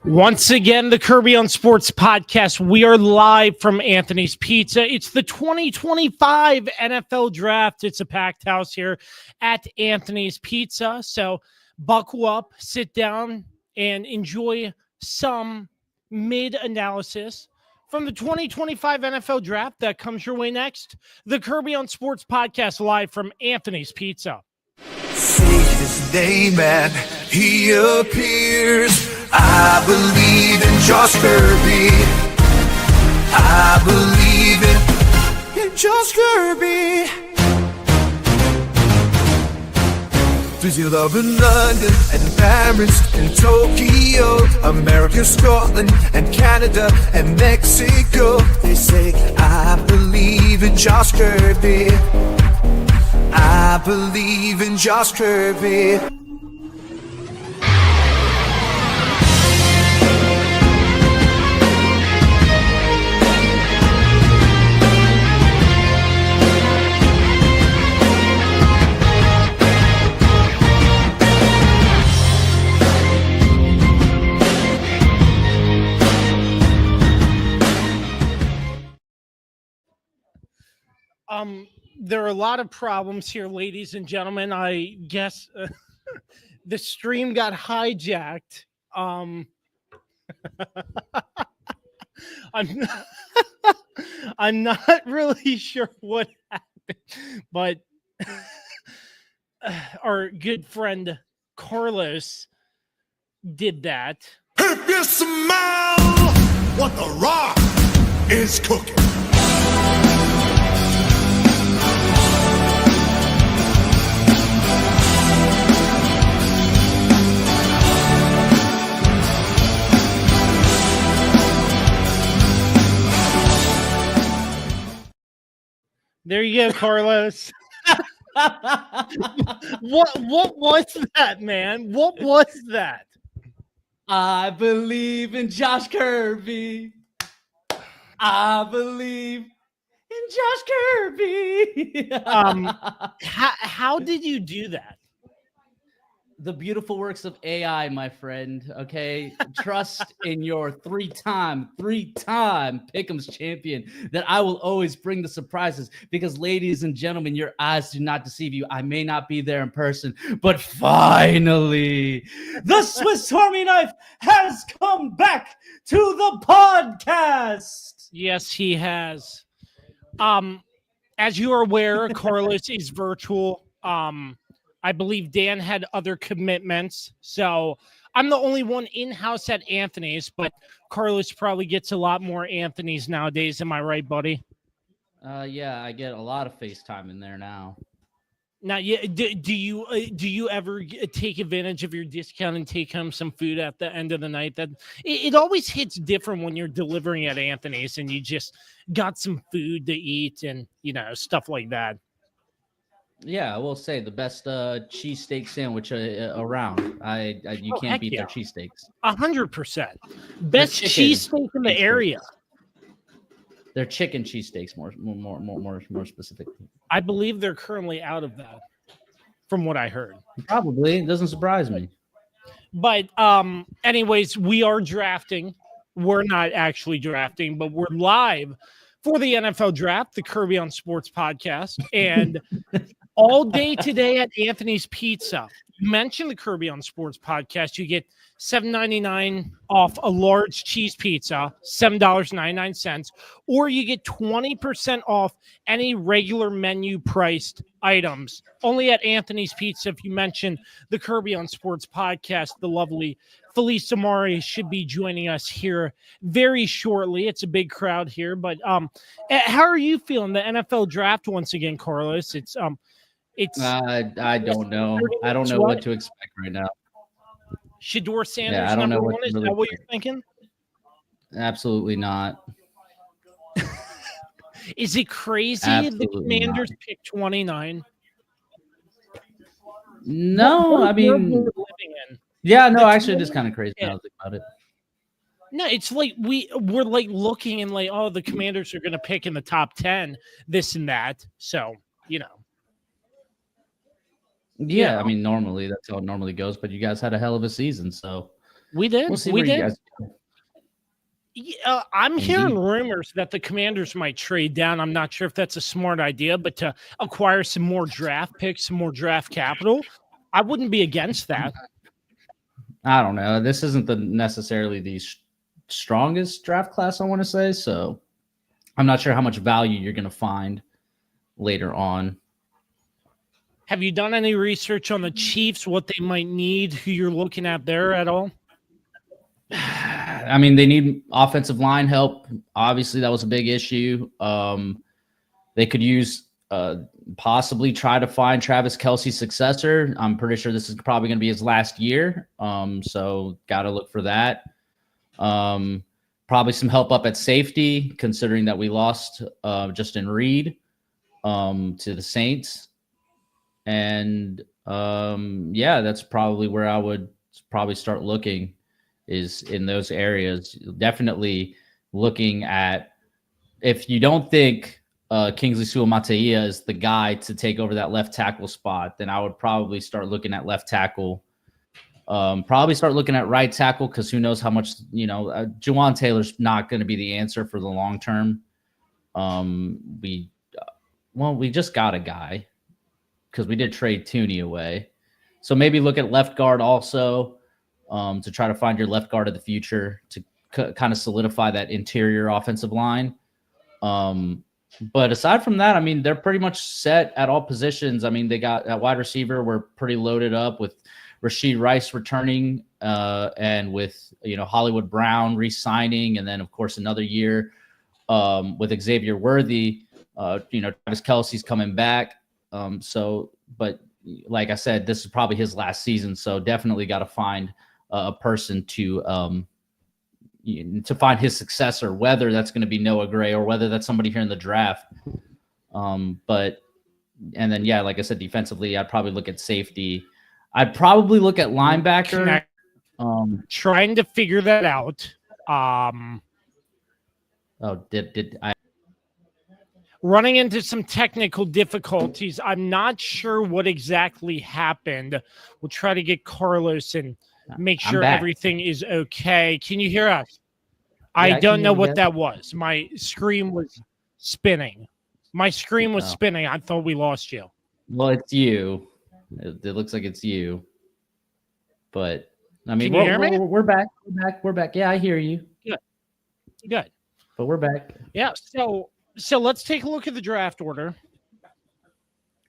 Once again, the Kirby on Sports podcast. We are live from Anthony's Pizza. It's the 2025 NFL Draft. It's a packed house here at Anthony's Pizza. So buckle up, sit down, and enjoy some mid-analysis from the 2025 NFL Draft that comes your way next. The Kirby on Sports podcast live from Anthony's Pizza. Say his name and he appears. I believe in Josh Kirby. I believe in Josh Kirby. Brazil, London, and Paris, and Tokyo, America, Scotland, and Canada, and Mexico. They say, I believe in Josh Kirby. I believe in Josh Kirby. There are a lot of problems here, ladies and gentlemen. I guess the stream got hijacked. I'm I'm not really sure what happened, but our good friend Carlos did that. If you smell what the Rock is cooking. There you go, Carlos. What was that, man? What was that? I believe in Josh Kirby. I believe in Josh Kirby. How did you do that? The beautiful works of AI, my friend. Okay, trust in your three-time Pick'ems champion that I will always bring the surprises. Because, ladies and gentlemen, your eyes do not deceive you. I may not be there in person, but finally, the Swiss Army knife has come back to the podcast. Yes, he has. As you are aware, Carlos is virtual. I believe Dan had other commitments, so I'm the only one in-house at Anthony's, but Carlos probably gets a lot more Anthony's nowadays. Am I right, buddy? Yeah, I get a lot of FaceTime in there now. Now, yeah, do you ever take advantage of your discount and take home some food at the end of the night? That it always hits different when you're delivering at Anthony's and you just got some food to eat and, stuff like that. Yeah, I will say the best cheesesteak sandwich around. You can't beat their cheesesteaks. 100%. Best cheesesteak in the area. They're chicken cheesesteaks, more specifically. I believe they're currently out of that, from what I heard. Probably. It doesn't surprise me. But anyways, we are drafting. We're not actually drafting, but we're live for the NFL Draft, the Kirby on Sports podcast. And all day today at Anthony's Pizza, you mentioned the Kirby on Sports podcast, you get $7.99 off a large cheese pizza, $7.99, or you get 20% off any regular menu priced items. Only at Anthony's Pizza. If you mention the Kirby on Sports podcast, the lovely Felice Amari should be joining us here very shortly. It's a big crowd here, but how are you feeling the NFL Draft once again, Carlos? It's I don't know. I don't know what to expect right now. Shedeur Sanders, I don't know number one. Is really that what you're thinking? Absolutely not. Is it crazy Absolutely the Commanders not. picked 29? No, I mean, yeah, no, actually, it is kind of crazy now I think about it. No, it's like we're like looking and like, oh, the Commanders are going to pick in the top 10, this and that. So, Yeah, know? I mean, normally that's how it normally goes, but you guys had a hell of a season, so We did. we'll see We where you did. guys Yeah, I'm hearing indeed. rumors that the Commanders might trade down. I'm not sure if that's a smart idea, but to acquire some more draft picks, some more draft capital, I wouldn't be against that. I don't know. This isn't necessarily the strongest draft class, I want to say, so I'm not sure how much value you're going to find later on. Have you done any research on the Chiefs, what they might need, who you're looking at there at all? I mean, they need offensive line help. Obviously, that was a big issue. They could use possibly try to find Travis Kelce's successor. I'm pretty sure this is probably going to be his last year. So got to look for that. Probably some help up at safety, considering that we lost Justin Reed to the Saints. And yeah, that's probably where I would probably start looking, is in those areas. Definitely looking at, if you don't think Kingsley Suamataia is the guy to take over that left tackle spot, then I would probably start looking at left tackle. Probably start looking at right tackle, because who knows how much, Juwan Taylor's not going to be the answer for the long term. We just got a guy, because we did trade Tooney away. So maybe look at left guard also, to try to find your left guard of the future to kind of solidify that interior offensive line. But aside from that, I mean, they're pretty much set at all positions. I mean, they got at wide receiver, we're pretty loaded up with Rashid Rice returning, and with, Hollywood Brown re-signing, and then of course another year with Xavier Worthy. Travis Kelce's coming back. But like I said, this is probably his last season, so definitely got to find a person to find his successor, whether that's going to be Noah Gray or whether that's somebody here in the draft. And then, yeah, like I said, defensively, I'd probably look at safety. I'd probably look at linebacker. Trying to figure that out. Did I? Running into some technical difficulties. I'm not sure what exactly happened. We'll try to get Carlos and make sure everything is okay. Can you hear us? Yeah, I don't know what that was. My screen was spinning. I thought we lost you. Well, it's you. It looks like it's you. But I mean, Can you hear me? We're back. We're back. Yeah, I hear you. Good. But we're back. Yeah. So let's take a look at the draft order.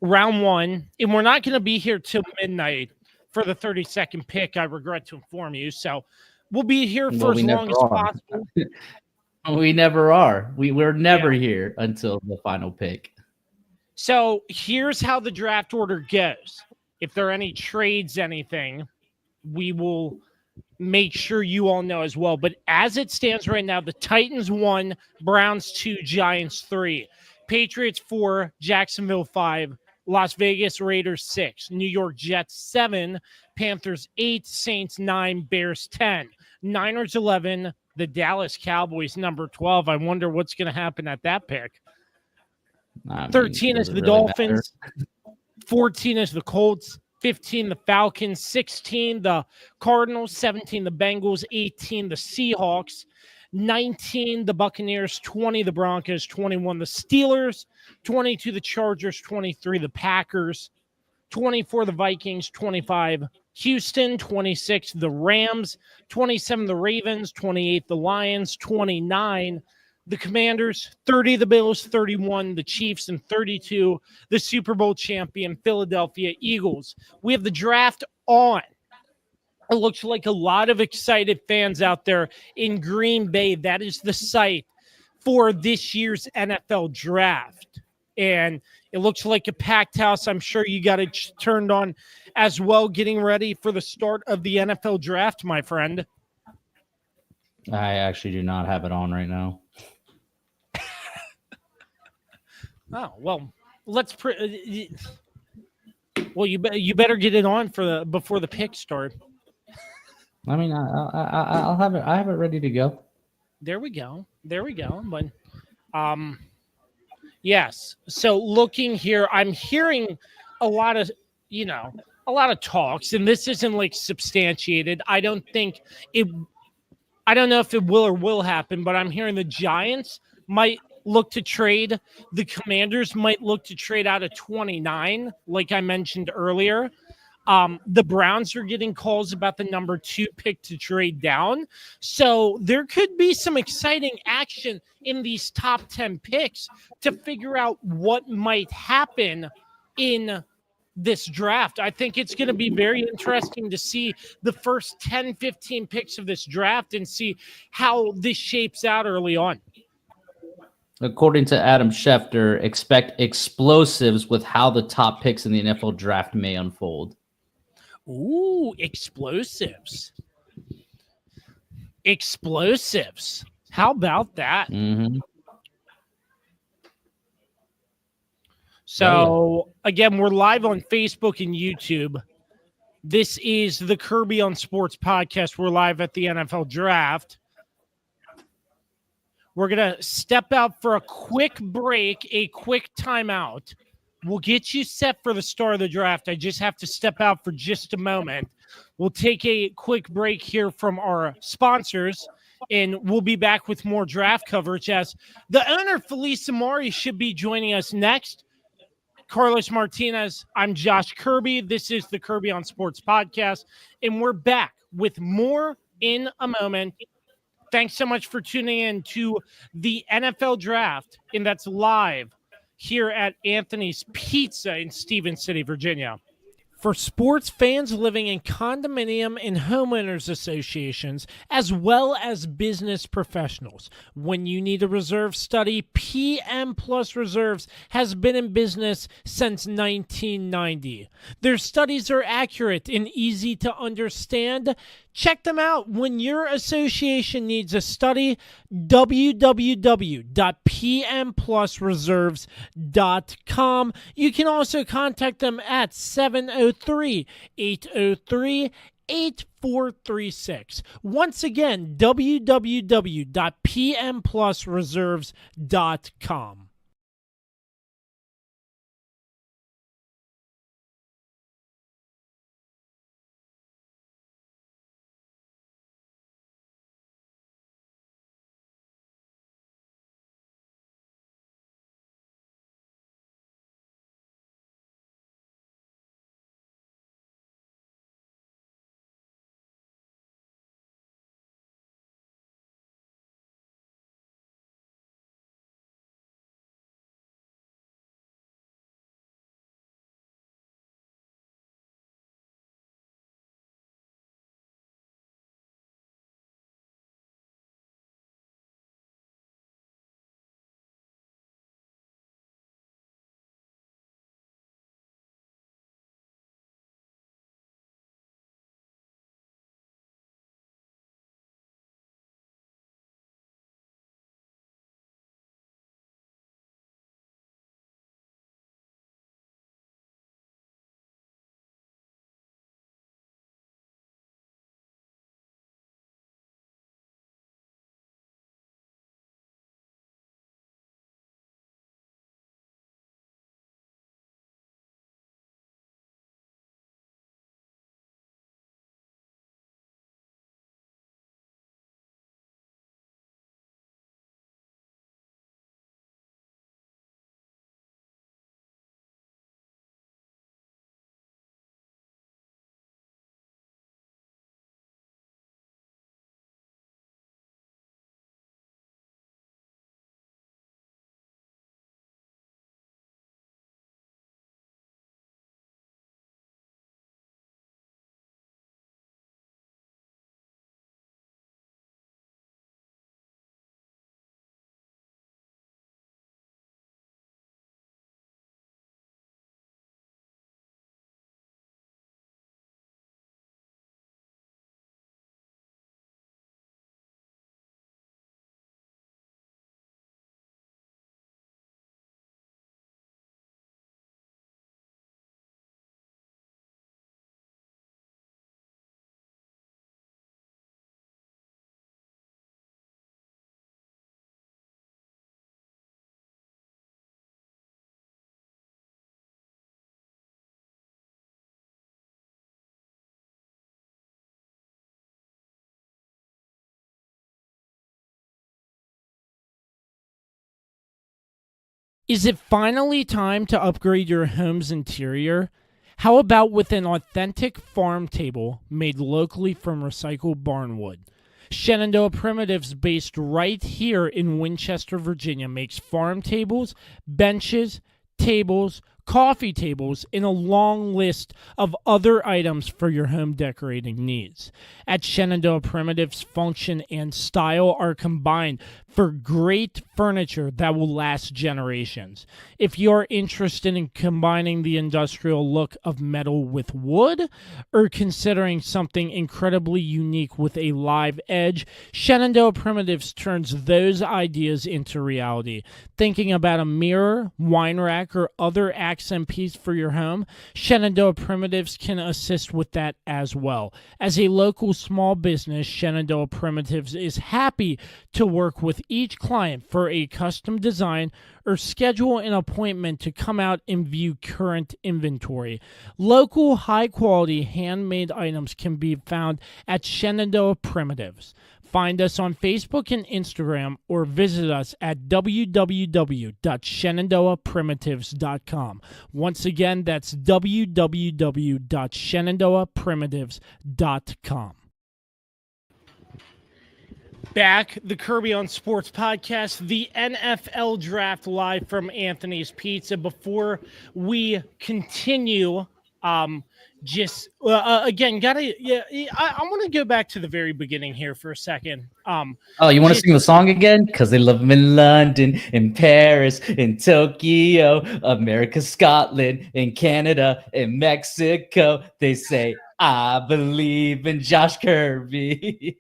Round 1, and we're not going to be here till midnight for the 32nd pick, I regret to inform you. So we'll be here for as long as possible. We never are. We're never here until the final pick. So here's how the draft order goes. If there are any trades, anything, we will make sure you all know as well. But as it stands right now, the Titans 1, Browns 2, Giants 3, Patriots 4, Jacksonville 5, Las Vegas Raiders 6, New York Jets 7, Panthers 8, Saints 9, Bears 10, Niners 11, the Dallas Cowboys number 12. I wonder what's going to happen at that pick. 13 is the Dolphins, 14 is the Colts, 15 the Falcons, 16 the Cardinals, 17 the Bengals, 18 the Seahawks, 19 the Buccaneers, 20 the Broncos, 21 the Steelers, 22 the Chargers, 23 the Packers, 24 the Vikings, 25 Houston, 26 the Rams, 27 the Ravens, 28 the Lions, 29 the Commanders, 30 the Bills, 31 the Chiefs, and 32 the Super Bowl champion Philadelphia Eagles. We have the draft on. It looks like a lot of excited fans out there in Green Bay. That is the site for this year's NFL draft. And it looks like a packed house. I'm sure you got it turned on as well, getting ready for the start of the NFL draft, my friend. I actually do not have it on right now. Oh, well, you better get it on before the picks start. I mean, I'll have it. I have it ready to go. There we go. But, yes. So looking here, I'm hearing a lot of, a lot of talks, and this isn't like substantiated. I don't know if it will happen, but I'm hearing the Giants might look to trade. The Commanders might look to trade out of 29, like I mentioned earlier. The Browns are getting calls about the number 2 pick to trade down. So there could be some exciting action in these top 10 picks to figure out what might happen in this draft. I think it's going to be very interesting to see the first 10, 15 picks of this draft and see how this shapes out early on. According to Adam Schefter, expect explosives with how the top picks in the NFL draft may unfold. Ooh, explosives. Explosives. How about that? Mm-hmm. So, again, we're live on Facebook and YouTube. This is the Kirby on Sports podcast. We're live at the NFL Draft. We're going to step out for a quick break, a quick timeout. We'll get you set for the start of the draft. I just have to step out for just a moment. We'll take a quick break here from our sponsors, and we'll be back with more draft coverage as the owner, Felice Amari, should be joining us next. Carlos Martinez, I'm Josh Kirby. This is the Kirby on Sports podcast, and we're back with more in a moment. Thanks so much for tuning in to the NFL Draft, and that's live here at Anthony's Pizza in Stevens City, Virginia. For sports fans living in condominium and homeowners associations, as well as business professionals, when you need a reserve study, PM Plus Reserves has been in business since 1990. Their studies are accurate and easy to understand. Check them out when your association needs a study. www.pmplusreserves.com. You can also contact them at 703-803-8436. Once again, www.pmplusreserves.com. Is it finally time to upgrade your home's interior? How about with an authentic farm table made locally from recycled barnwood? Shenandoah Primitives, based right here in Winchester, Virginia, makes farm tables, benches, tables, coffee tables, and a long list of other items for your home decorating needs. At Shenandoah Primitives, function and style are combined for great furniture that will last generations. If you're interested in combining the industrial look of metal with wood, or considering something incredibly unique with a live edge, Shenandoah Primitives turns those ideas into reality. Thinking about a mirror, wine rack, or other accent piece for your home, Shenandoah Primitives can assist with that as well. As a local small business, Shenandoah Primitives is happy to work with each client for a custom design or schedule an appointment to come out and view current inventory. Local, high-quality, handmade items can be found at Shenandoah Primitives. Find us on Facebook and Instagram or visit us at www.shenandoahprimitives.com. Once again, that's www.shenandoahprimitives.com. Back, the Kirby on Sports podcast, the NFL draft live from Anthony's Pizza. Before we continue, again, I want to go back to the very beginning here for a second. You want to sing the song again? Because they love them in London, in Paris, in Tokyo, America, Scotland, in Canada, in Mexico. They say, I believe in Josh Kirby.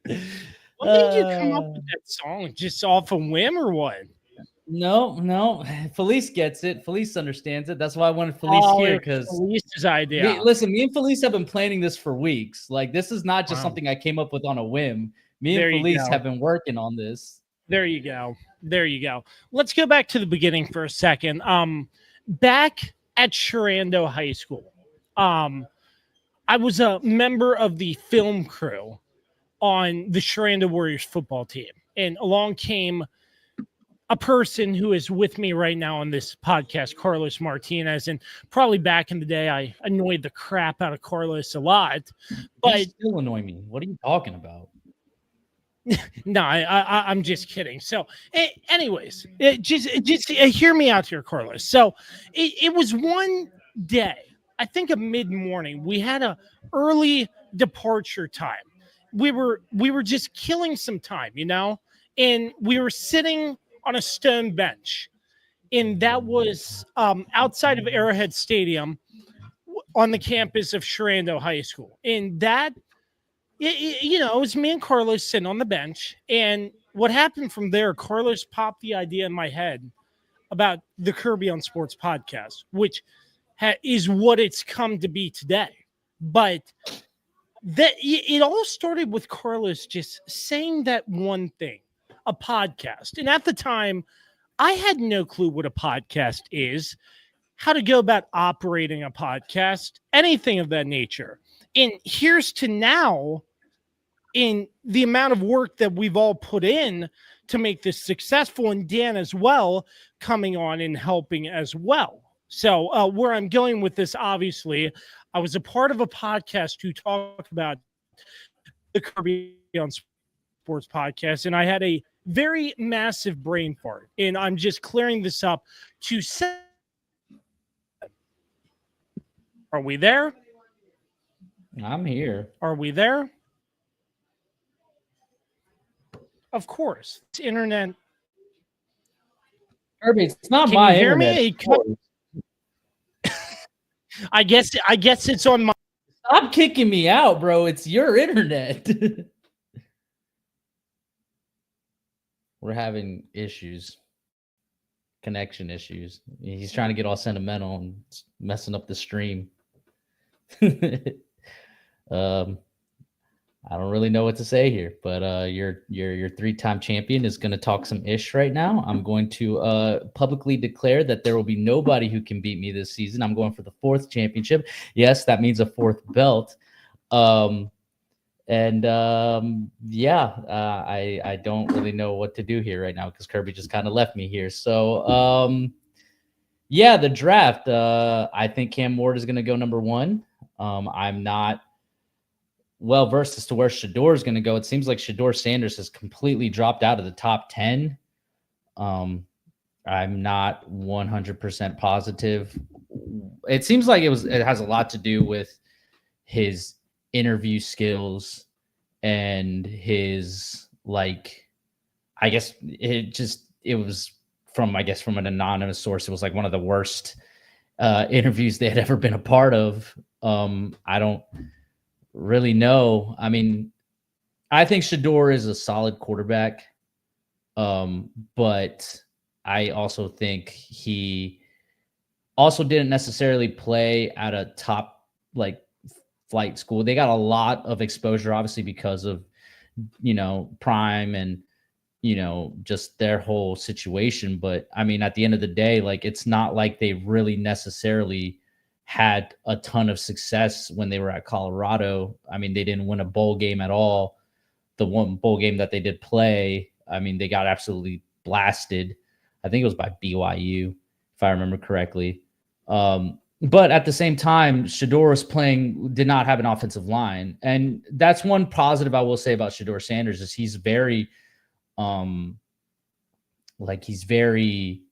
What made you come up with that song? Just off a whim or what? No. Felice gets it. Felice understands it. That's why I wanted Felice here, because Felice's idea. Me and Felice have been planning this for weeks. Like, this is not just something I came up with on a whim. Me and Felice have been working on this. There you go. Let's go back to the beginning for a second. Back at Shenandoah High School, I was a member of the film crew on the Shenandoah Warriors football team. And along came a person who is with me right now on this podcast, Carlos Martinez. And probably back in the day, I annoyed the crap out of Carlos a lot. But you still annoy me. What are you talking about? No, I'm just kidding. So anyways, just hear me out here, Carlos. So it was one day, I think a mid-morning, we had a early departure time. We were just killing some time, and we were sitting on a stone bench, and that was outside of Arrowhead Stadium on the campus of Shenandoah High School. And that, it was me and Carlos sitting on the bench. And what happened from there, Carlos popped the idea in my head about the Kirby on Sports podcast, which is what it's come to be today. But that it all started with Carlos just saying that one thing, a podcast. And at the time, I had no clue what a podcast is, how to go about operating a podcast, anything of that nature. And here's to now, in the amount of work that we've all put in to make this successful, and Dan as well coming on and helping as well. So where I'm going with this, obviously, I was a part of a podcast who talked about the Kirby on Sports podcast, and I had a very massive brain fart. And I'm just clearing this up to say, are we there? I'm here. Are we there? Of course. It's internet. Kirby, it's not Can my you hear internet. me? I guess it's on my. Stop kicking me out, bro. It's your internet. We're having issues, connection issues. He's trying to get all sentimental and messing up the stream. I don't really know what to say here, but your three-time champion is going to talk some ish right now. I'm going to publicly declare that there will be nobody who can beat me this season. I'm going for the 4th championship. Yes, that means a 4th belt. And I don't really know what to do here right now because Kirby just kind of left me here. So the draft. I think Cam Ward is going to go number 1. I'm not well versed as to where Shedeur is going to go. It seems like Shedeur Sanders has completely dropped out of the top 10. I'm not 100% positive. It seems like it has a lot to do with his interview skills and his, like, I guess it was from an anonymous source. It was like one of the worst interviews they had ever been a part of. I don't really know. I mean, I think Shedeur is a solid quarterback. But I also think he also didn't necessarily play at a top flight school. They got a lot of exposure, obviously, because of, Prime and, just their whole situation. But I mean, at the end of the day, it's not like they really necessarily had a ton of success when they were at Colorado. I mean, they didn't win a bowl game at all. The one bowl game that they did play, I mean, they got absolutely blasted. I think it was by BYU, if I remember correctly. But at the same time, Shedeur did not have an offensive line. And that's one positive I will say about Shedeur Sanders is he's very,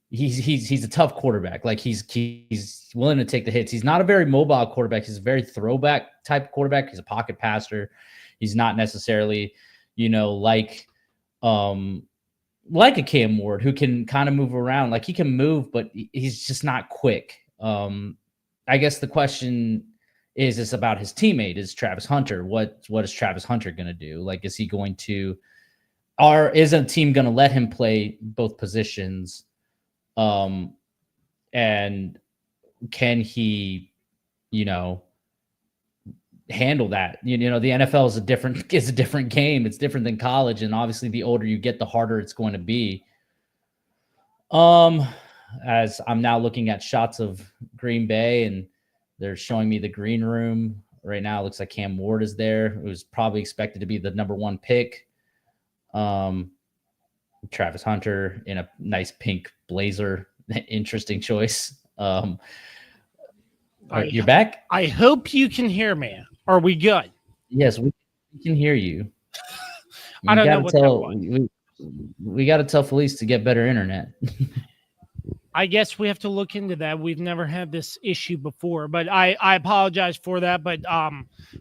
he's a tough quarterback. Like he's willing to take the hits. He's not a very mobile quarterback. He's a very throwback type quarterback. He's a pocket passer. He's not necessarily, like a Cam Ward who can kind of move around. Like he can move, but he's just not quick. I guess the question is about his teammate, is Travis Hunter. What is Travis Hunter going to do? Like, is he going to, or is a team going to let him play both positions? And can he, handle that? The NFL is a different game. It's different than college. And obviously the older you get, the harder it's going to be. As I'm now looking at shots of Green Bay and they're showing me the green room right now. It looks like Cam Ward is there. It was probably expected to be the number 1 pick. Travis Hunter in a nice pink blazer. Interesting choice. You're back? I hope you can hear me. Are we good? Yes, we can hear you. I don't know what that was. We got to tell Felice to get better internet. I guess we have to look into that. We've never had this issue before, but I apologize for that. But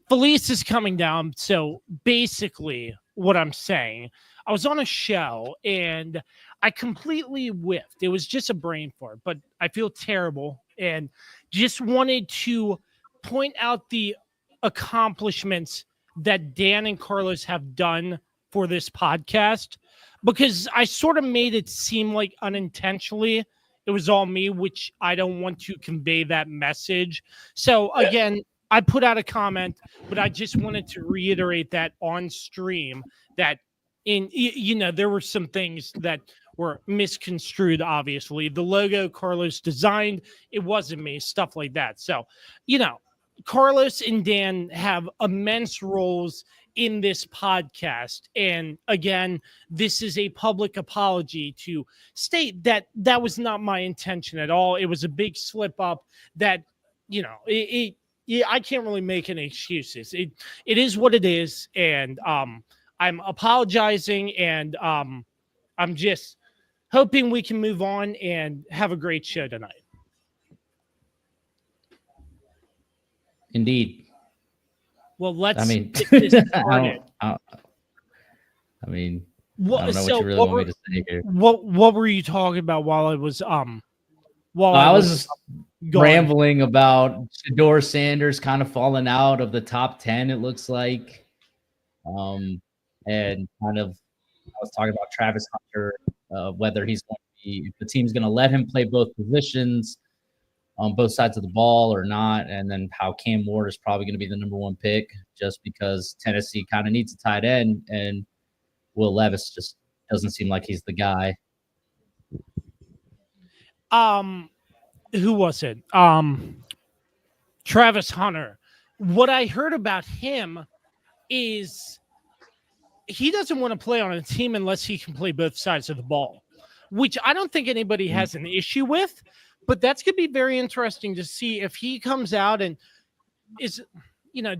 Felice is coming down. So basically what I'm saying, I was on a show and I completely whiffed. It was just a brain fart, but I feel terrible and just wanted to point out the accomplishments that Dan and Carlos have done for this podcast, because I sort of made it seem like unintentionally it was all me, which I don't want to convey that message. So again, I put out a comment, but I just wanted to reiterate that on stream that there were some things that were misconstrued. Obviously the logo Carlos designed, it wasn't me, stuff like that. So, Carlos and Dan have immense roles in this podcast. And again, this is a public apology to state that that was not my intention at all. It was a big slip up that, I can't really make any excuses. It is what it is. And I'm apologizing, and I'm just hoping we can move on and have a great show tonight. Indeed. Well, let's. What I you really want me to say here. What were you talking about while I was I was rambling about Shedeur Sanders kind of falling out of the top 10, it looks like. And kind of I was talking about Travis Hunter, whether he's going to be, if the team's going to let him play both positions on both sides of the ball or not, and then how Cam Ward is probably going to be the number 1 pick just because Tennessee kind of needs a tight end, and Will Levis just doesn't seem like he's the guy. Who was it? Travis Hunter. What I heard about him is he doesn't want to play on a team unless he can play both sides of the ball, which I don't think anybody has an issue with. But that's going to be very interesting to see if he comes out and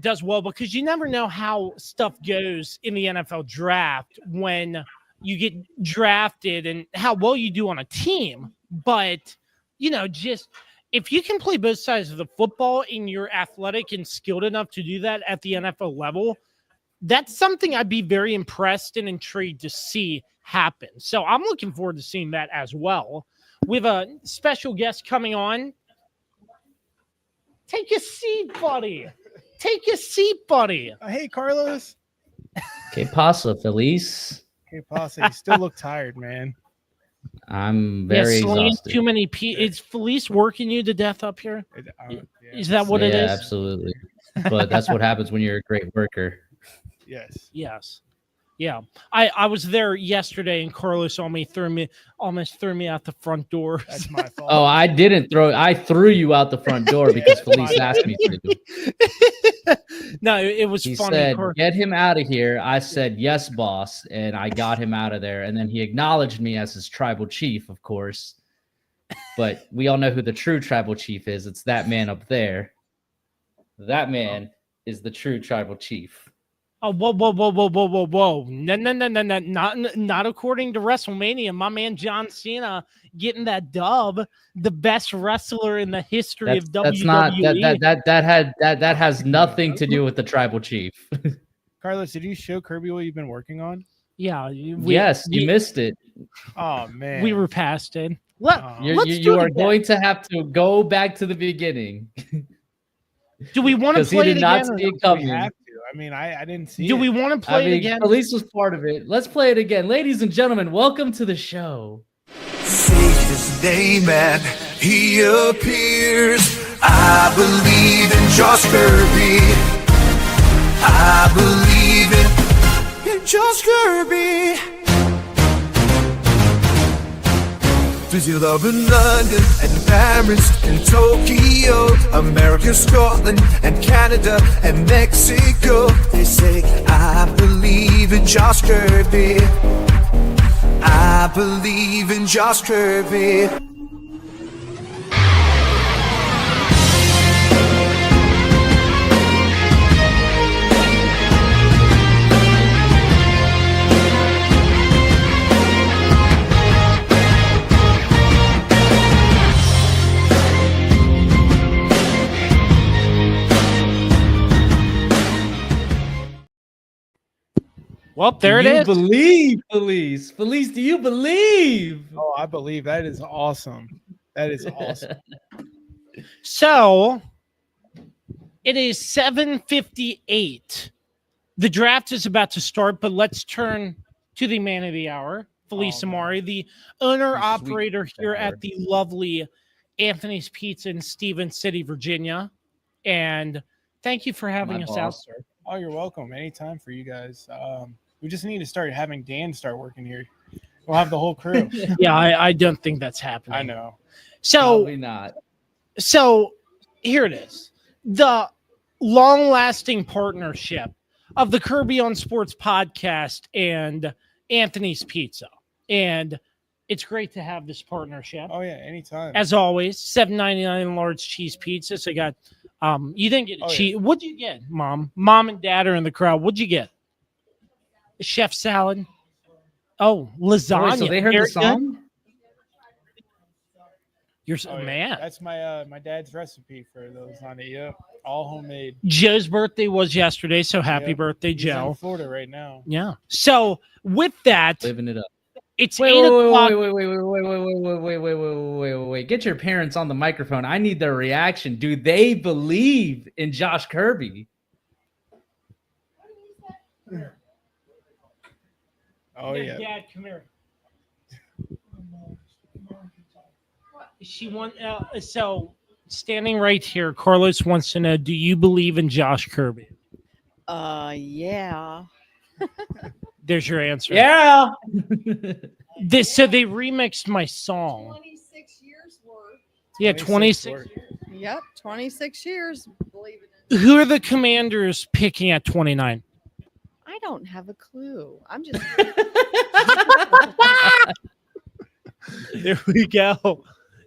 does well, because you never know how stuff goes in the NFL draft when you get drafted and how well you do on a team. But, just if you can play both sides of the football and you're athletic and skilled enough to do that at the NFL level, that's something I'd be very impressed and intrigued to see happen. So I'm looking forward to seeing that as well. We have a special guest coming on. Take a seat, buddy. Take a seat, buddy. Hey, Carlos. Que pasa, Feliz? Hey, Pasa. You still look tired, man. I'm very exhausted. Too many people. Is Felice working you to death up here? Yeah. Is that what it is? Yeah, absolutely. But that's what happens when you're a great worker. Yes. Yes. Yeah. I was there yesterday and Carlos almost threw me out the front door. That's my fault. Oh, I threw you out the front door because Felice asked me to. No, it was He funny. said, get him out of here. I said, yes, boss. And I got him out of there. And then he acknowledged me as his tribal chief, of course. But we all know who the true tribal chief is. It's that man up there. That man is the true tribal chief. Oh, whoa. No. Not according to WrestleMania. My man John Cena getting that dub, the best wrestler in the history of WWE. That's not that has nothing to do with the tribal chief. Carlos, did you show Kirby what you've been working on? Yeah. Yes, you missed it. Oh, man. We were past it. You are going to have to go back to the beginning. Do we want to Because he play did it not again? see it We coming. have to. I mean, I didn't see Do it. we want to play it again? Felice was part of it. Let's play it again. Ladies and gentlemen, welcome to the show. Say his name and he appears. I believe in Josh Kirby. I believe in Josh Kirby. Visit love in London and Paris and Tokyo, America, Scotland and Canada and Mexico. They say I believe in Josh Kirby. I believe in Josh Kirby. Well, there it is. Do you believe, Felice? Felice, do you believe? Oh, I believe. That is awesome. That is awesome. So it is 7:58. The draft is about to start, but let's turn to the man of the hour, Felice Amari, the owner operator here at the lovely Anthony's Pizza in Stevens City, Virginia. And thank you for having us out, sir. Oh, you're welcome. Anytime for you guys. We just need to start having Dan start working here. We'll have the whole crew. Yeah, I don't think that's happening. I know. So Probably not. So here it is. The long-lasting partnership of the Kirby on Sports podcast and Anthony's Pizza. And it's great to have this partnership. Oh, yeah. Anytime. As always, $7.99 large cheese pizza. So I got you didn't get cheese. Yeah. What'd you get, Mom? Mom and Dad are in the crowd. What'd you get? Chef salad. Oh, lasagna. Wait, so they heard Very the song? You're Oh, yeah. man. That's my my dad's recipe for the lasagna. Yep. All homemade. Joe's birthday was yesterday, so happy Yep. birthday, He's Joe. in Florida right now. Yeah. So with that, Living it up. it's Wait, 8 o'clock. wait. Get your parents on the microphone. I need their reaction. Do they believe in Josh Kirby? Oh, yeah. Dad, come here. She want so standing right here. Carlos wants to know: do you believe in Josh Kirby? Yeah. There's your answer. Yeah. So they remixed my song. 26 years worth. Yeah, 26. Yep, 26 years. Believe it. Who are the Commanders picking at 29? don't have a clue. I'm just There we go.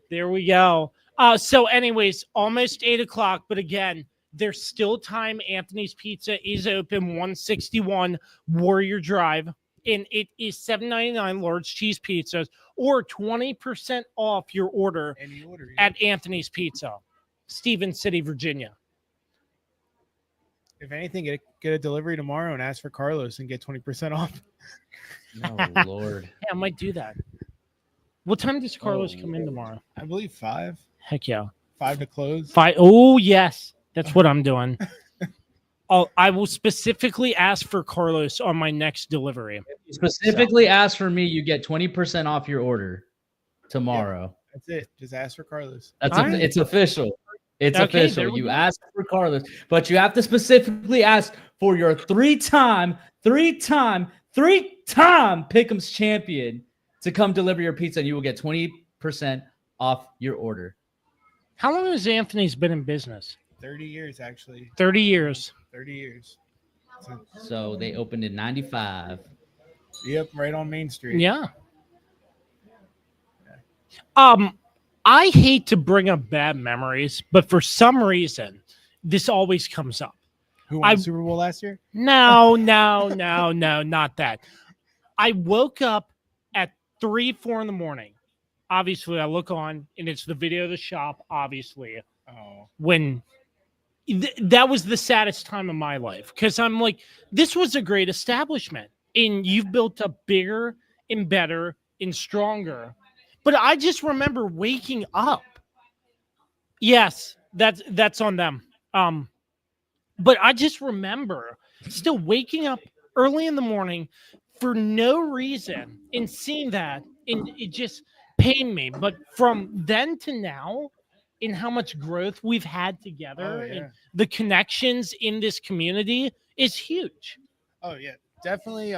There we go. So anyways, almost 8 o'clock, but again, there's still time. Anthony's Pizza is open, 161 Warrior Drive, and it is $7.99 large cheese pizzas or 20% off your order Any order. at Anthony's Pizza, Stevens City, Virginia. If anything, get a delivery tomorrow and ask for Carlos and get 20% off. Oh Lord. Yeah, I might do that. What time does Carlos come in tomorrow? I believe 5. Heck yeah. 5 to close. 5. Oh, yes. That's what I'm doing. I will specifically ask for Carlos on my next delivery. Specifically ask for me, you get 20% off your order tomorrow. That's it. Just ask for Carlos. It's official. It's Okay, there official. we You go. ask for Carlos, but you have to specifically ask for your three-time Pick'em's champion to come deliver your pizza, and you will get 20% off your order. How long has Anthony's been in business? 30 years, actually. 30 years. 30 years. So they opened in 95. Yep, right on Main Street. Yeah. I hate to bring up bad memories, but for some reason, this always comes up. Who won the Super Bowl last year? No, not that. I woke up at 3, 4 in the morning. Obviously, I look on, and it's the video of the shop, obviously, Oh, when that was the saddest time of my life, because I'm like, this was a great establishment, and you've built up bigger and better and stronger. But I just remember waking up. Yes, that's on them. But I just remember still waking up early in the morning for no reason and seeing that, and it just pained me. But from then to now, in how much growth we've had together, yeah. and the connections in this community is huge. Oh yeah, definitely.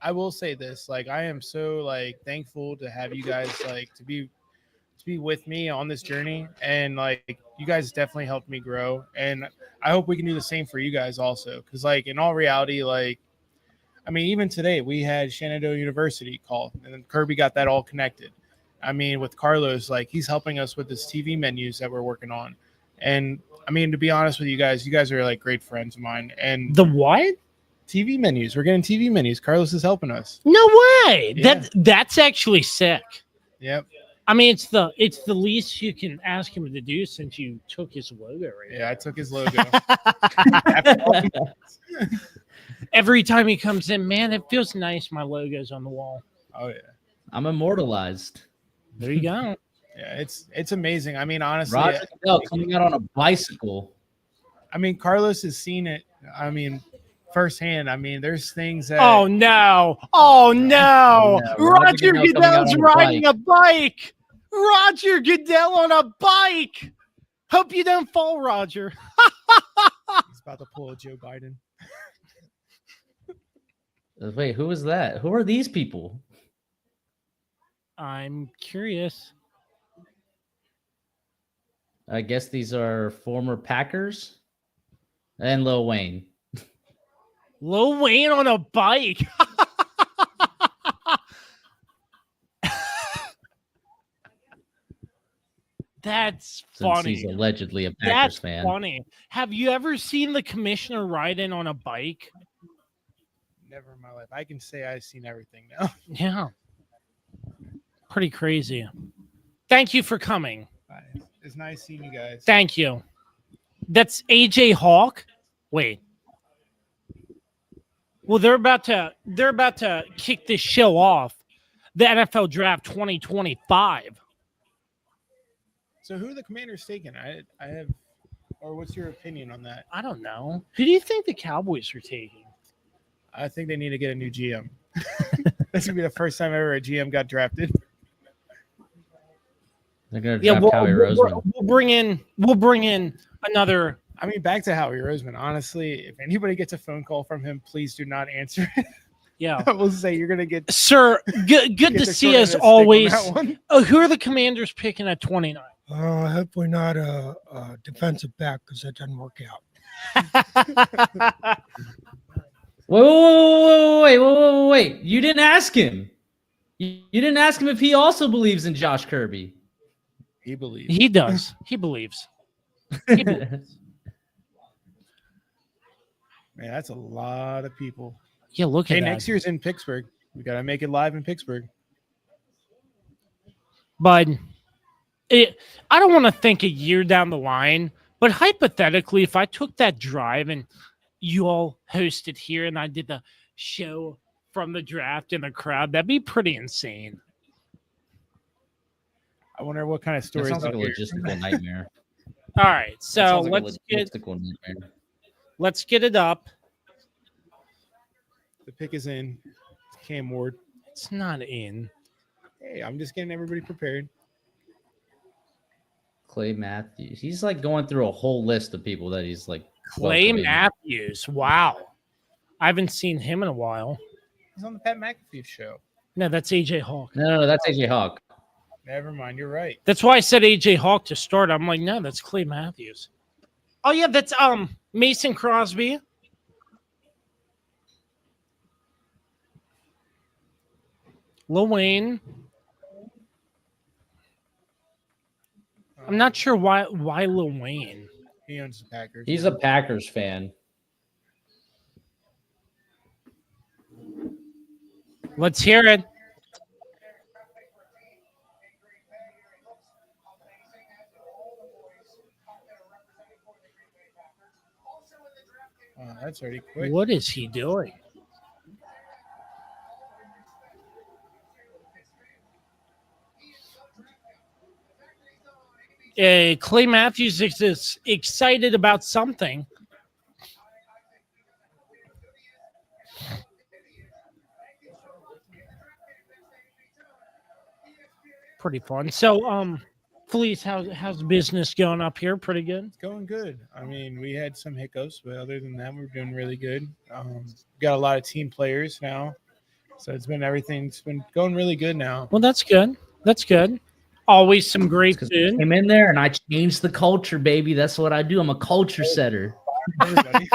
I will say this, like, I am so like thankful to have you guys like to be with me on this journey, and like you guys definitely helped me grow, and I hope we can do the same for you guys also, because like in all reality, like I mean, even today we had Shenandoah University call, and then Kirby got that all connected. I mean, with Carlos, like he's helping us with this TV menus that we're working on, and I mean, to be honest with you guys are like great friends of mine. And The what? TV menus, we're getting TV menus. Carlos is helping us. No way. Yeah. That's actually sick. Yep. I mean, it's the least you can ask him to do since you took his logo right. Yeah, I took his logo. Every time he comes in, man, it feels nice. My logo's on the wall. Oh yeah. I'm immortalized. There you go. Yeah, it's amazing. I mean, honestly, Roger Goodell coming out on a bicycle. I mean, Carlos has seen it. I mean, firsthand. I mean, there's things that. Oh no! Oh no! no. Roger Roger Goodell coming out Goodell's on a riding a bike. Roger Goodell on a bike. Hope you don't fall, Roger. He's about to pull a Joe Biden. Wait, who is that? Who are these people? I'm curious. I guess these are former Packers and Lil Wayne. Lil Wayne on a bike. That's Since funny. he's allegedly a Packers That's fan. funny. Have you ever seen the commissioner ride in on a bike? Never in my life. I can say I've seen everything now. Yeah. Pretty crazy. Thank you for coming. It's nice seeing you guys. Thank you. That's AJ Hawk. Wait. Well, they're about to kick this show off. The NFL Draft 2025. So who are the Commanders taking? I have, or what's your opinion on that? I don't know. Who do you think the Cowboys are taking? I think they need to get a new GM. This would be the first time ever a GM got drafted. They're gonna Yeah, draft Howie Roseman. we'll bring in another. I mean, back to Howie Roseman. Honestly, if anybody gets a phone call from him, please do not answer it. Yeah, I will say you're gonna get. sir. Good get to the see short end us of the stick on always. that one. Oh, who are the Commanders picking at 29? Hopefully not a defensive back because that doesn't work out. Wait. You didn't ask him. You didn't ask him if he also believes in Josh Kirby. He believes. He does. He believes. He believes. Man, that's a lot of people. Yeah, look at Hey, that. next year's in Pittsburgh. We got to make it live in Pittsburgh. But I don't want to think a year down the line, but hypothetically, if I took that drive and you all hosted here and I did the show from the draft in the crowd, that'd be pretty insane. I wonder what kind of That stories. sounds like a out here. logistical nightmare. All right, That so sounds like a logistical nightmare. let's get it up. The pick is in. It's Cam Ward. It's not in. Hey, I'm just getting everybody prepared. Clay Matthews. He's like going through a whole list of people that he's like Clay welcoming. Matthews. Wow. I haven't seen him in a while. He's on the Pat McAfee show. No, that's AJ Hawk. No, that's AJ Hawk. Never mind. You're right. That's why I said AJ Hawk to start. I'm like, no, that's Clay Matthews. Oh yeah, that's Mason Crosby. Lil Wayne. I'm not sure why Lil Wayne. He owns the Packers. He's a Packers fan. Let's hear it. That's already quick. What is he doing? Clay Matthews is excited about something. Pretty fun. So, Felice, how's business going up here? Pretty good. It's going good. I mean, we had some hiccups, but other than that, we're doing really good. Got a lot of team players now, so everything's been going really good now. Well, that's good. That's good. Always some great food. Came in there and I changed the culture, baby. That's what I do. I'm a culture setter. Everybody.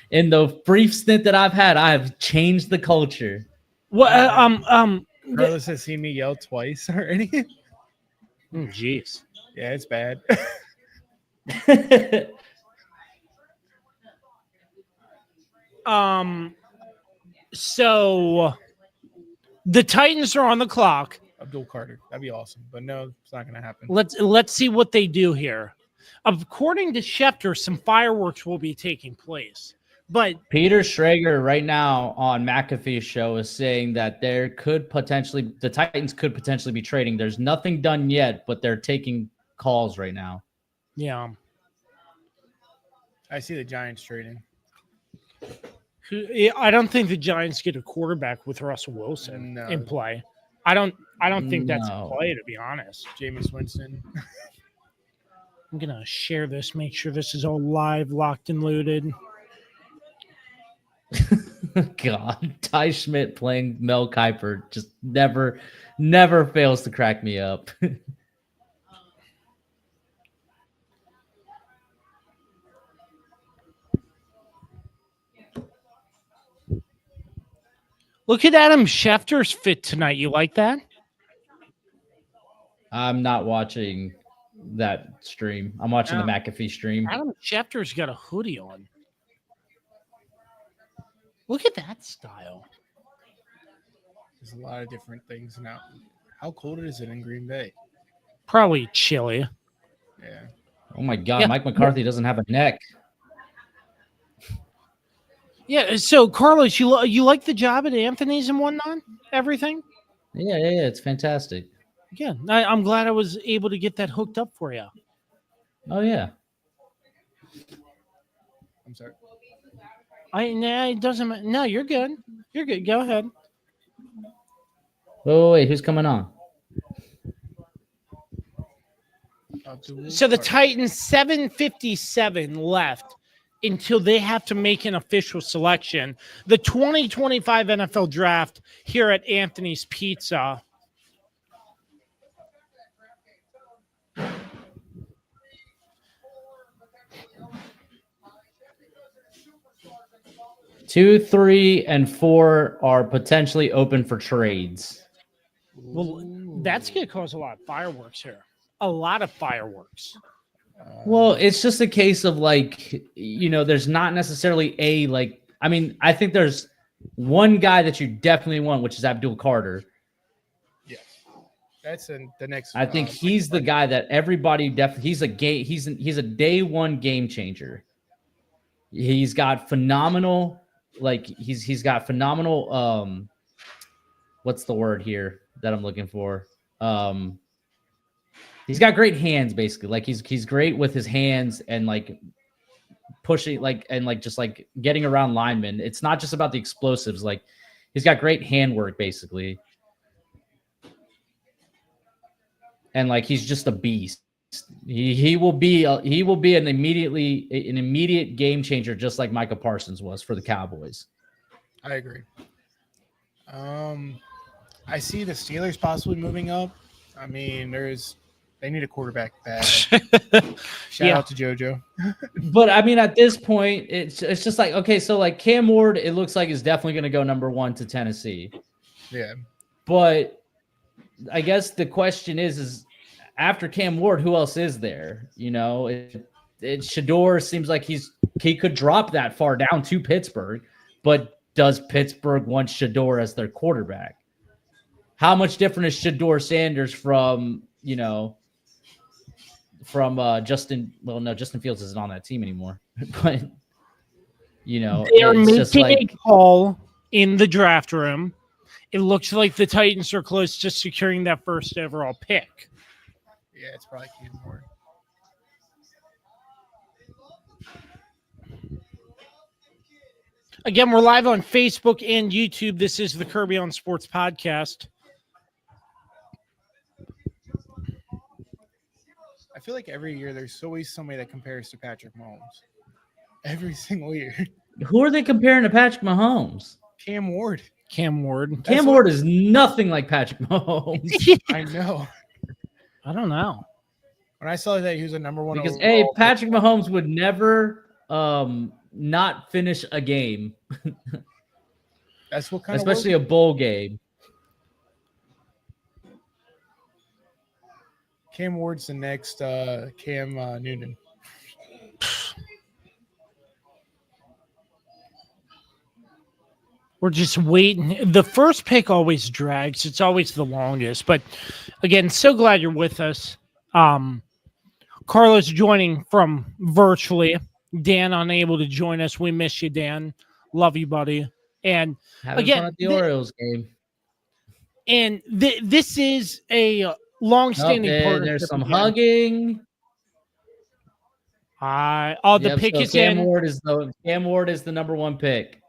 In the brief stint that I've had, I have changed the culture. What? Carlos has seen me yell twice already. Jeez. Yeah, it's bad. So the Titans are on the clock. Abdul Carter. That'd be awesome. But no, it's not going to happen. Let's see what they do here. According to Schefter, some fireworks will be taking place. But Peter Schrager right now on McAfee's show is saying that the Titans could potentially be trading. There's nothing done yet, but they're taking calls right now. yeah, I see the Giants trading. I don't think the Giants get a quarterback with Russell Wilson No. in play. I don't think that's No. a play, to be honest. Jameis Winston. I'm gonna share this, make sure this is all live, locked and loaded. God, Ty Schmidt playing Mel Kiper just never fails to crack me up. Look at Adam Schefter's fit tonight. You like that? I'm not watching that stream. I'm watching the McAfee stream. Adam Schefter's got a hoodie on. Look at that style. There's a lot of different things now. How cold is it in Green Bay? Probably chilly. Yeah. Oh my God, Yeah. Mike McCarthy doesn't have a neck. Yeah. So, Carlos, you like the job at Anthony's and whatnot? Everything? Yeah, it's fantastic. Yeah. I'm glad I was able to get that hooked up for you. Oh yeah. I'm sorry. Nah, it doesn't matter. No, you're good. You're good. Go ahead. Wait, who's coming on? Abdul So the Carter. Titans 7:57 left until they have to make an official selection. The 2025 NFL Draft here at Anthony's Pizza. 2, 3, and 4 are potentially open for trades. Well, that's going to cause a lot of fireworks here. A lot of fireworks. Well, it's just a case of like, there's not necessarily I think there's one guy that you definitely want, which is Abdul Carter. Yeah, that's the next. I think he's the guy that everybody definitely. He's a day one game changer. He's got phenomenal, he's got phenomenal. What's the word here that I'm looking for? He's got great hands, basically. Like he's great with his hands and like pushing, just getting around linemen. It's not just about the explosives. Like he's got great handwork, basically, and like he's just a beast. He will be an immediate game changer, just like Micah Parsons was for the Cowboys. I agree. I see the Steelers possibly moving up. I mean, they need a quarterback bad. Shout out to JoJo. But I mean, at this point, it's just like, okay, so like Cam Ward, it looks like is definitely going to go number 1 to Tennessee. Yeah. But I guess the question is after Cam Ward, who else is there? Shador seems like he could drop that far down to Pittsburgh, but does Pittsburgh want Shador as their quarterback? How much different is Shador Sanders from Justin? Well, no, Justin Fields isn't on that team anymore. But they are making a call in the draft room. It looks like the Titans are close to securing that first overall pick. Yeah, it's probably Cam Ward. Again, we're live on Facebook and YouTube. This is the Kirby on Sports podcast. I feel like every year there's always somebody that compares to Patrick Mahomes. Every single year. Who are they comparing to Patrick Mahomes? Cam Ward. Cam Ward is nothing like Patrick Mahomes. I know. I don't know. When I saw that he was a number 1 Because overall, Patrick Mahomes would never not finish a game. that's what kind especially of a bowl game. Cam Ward's the next Cam Newton. We're just waiting. The first pick always drags. It's always the longest. But again, so glad you're with us. Carlos joining from virtually. Dan unable to join us. We miss you, Dan. Love you, buddy. And Having again, fun at the Orioles game. And this is a long-standing partnership. There's some hugging. The pick is Cam in. Cam Ward is the number 1 pick.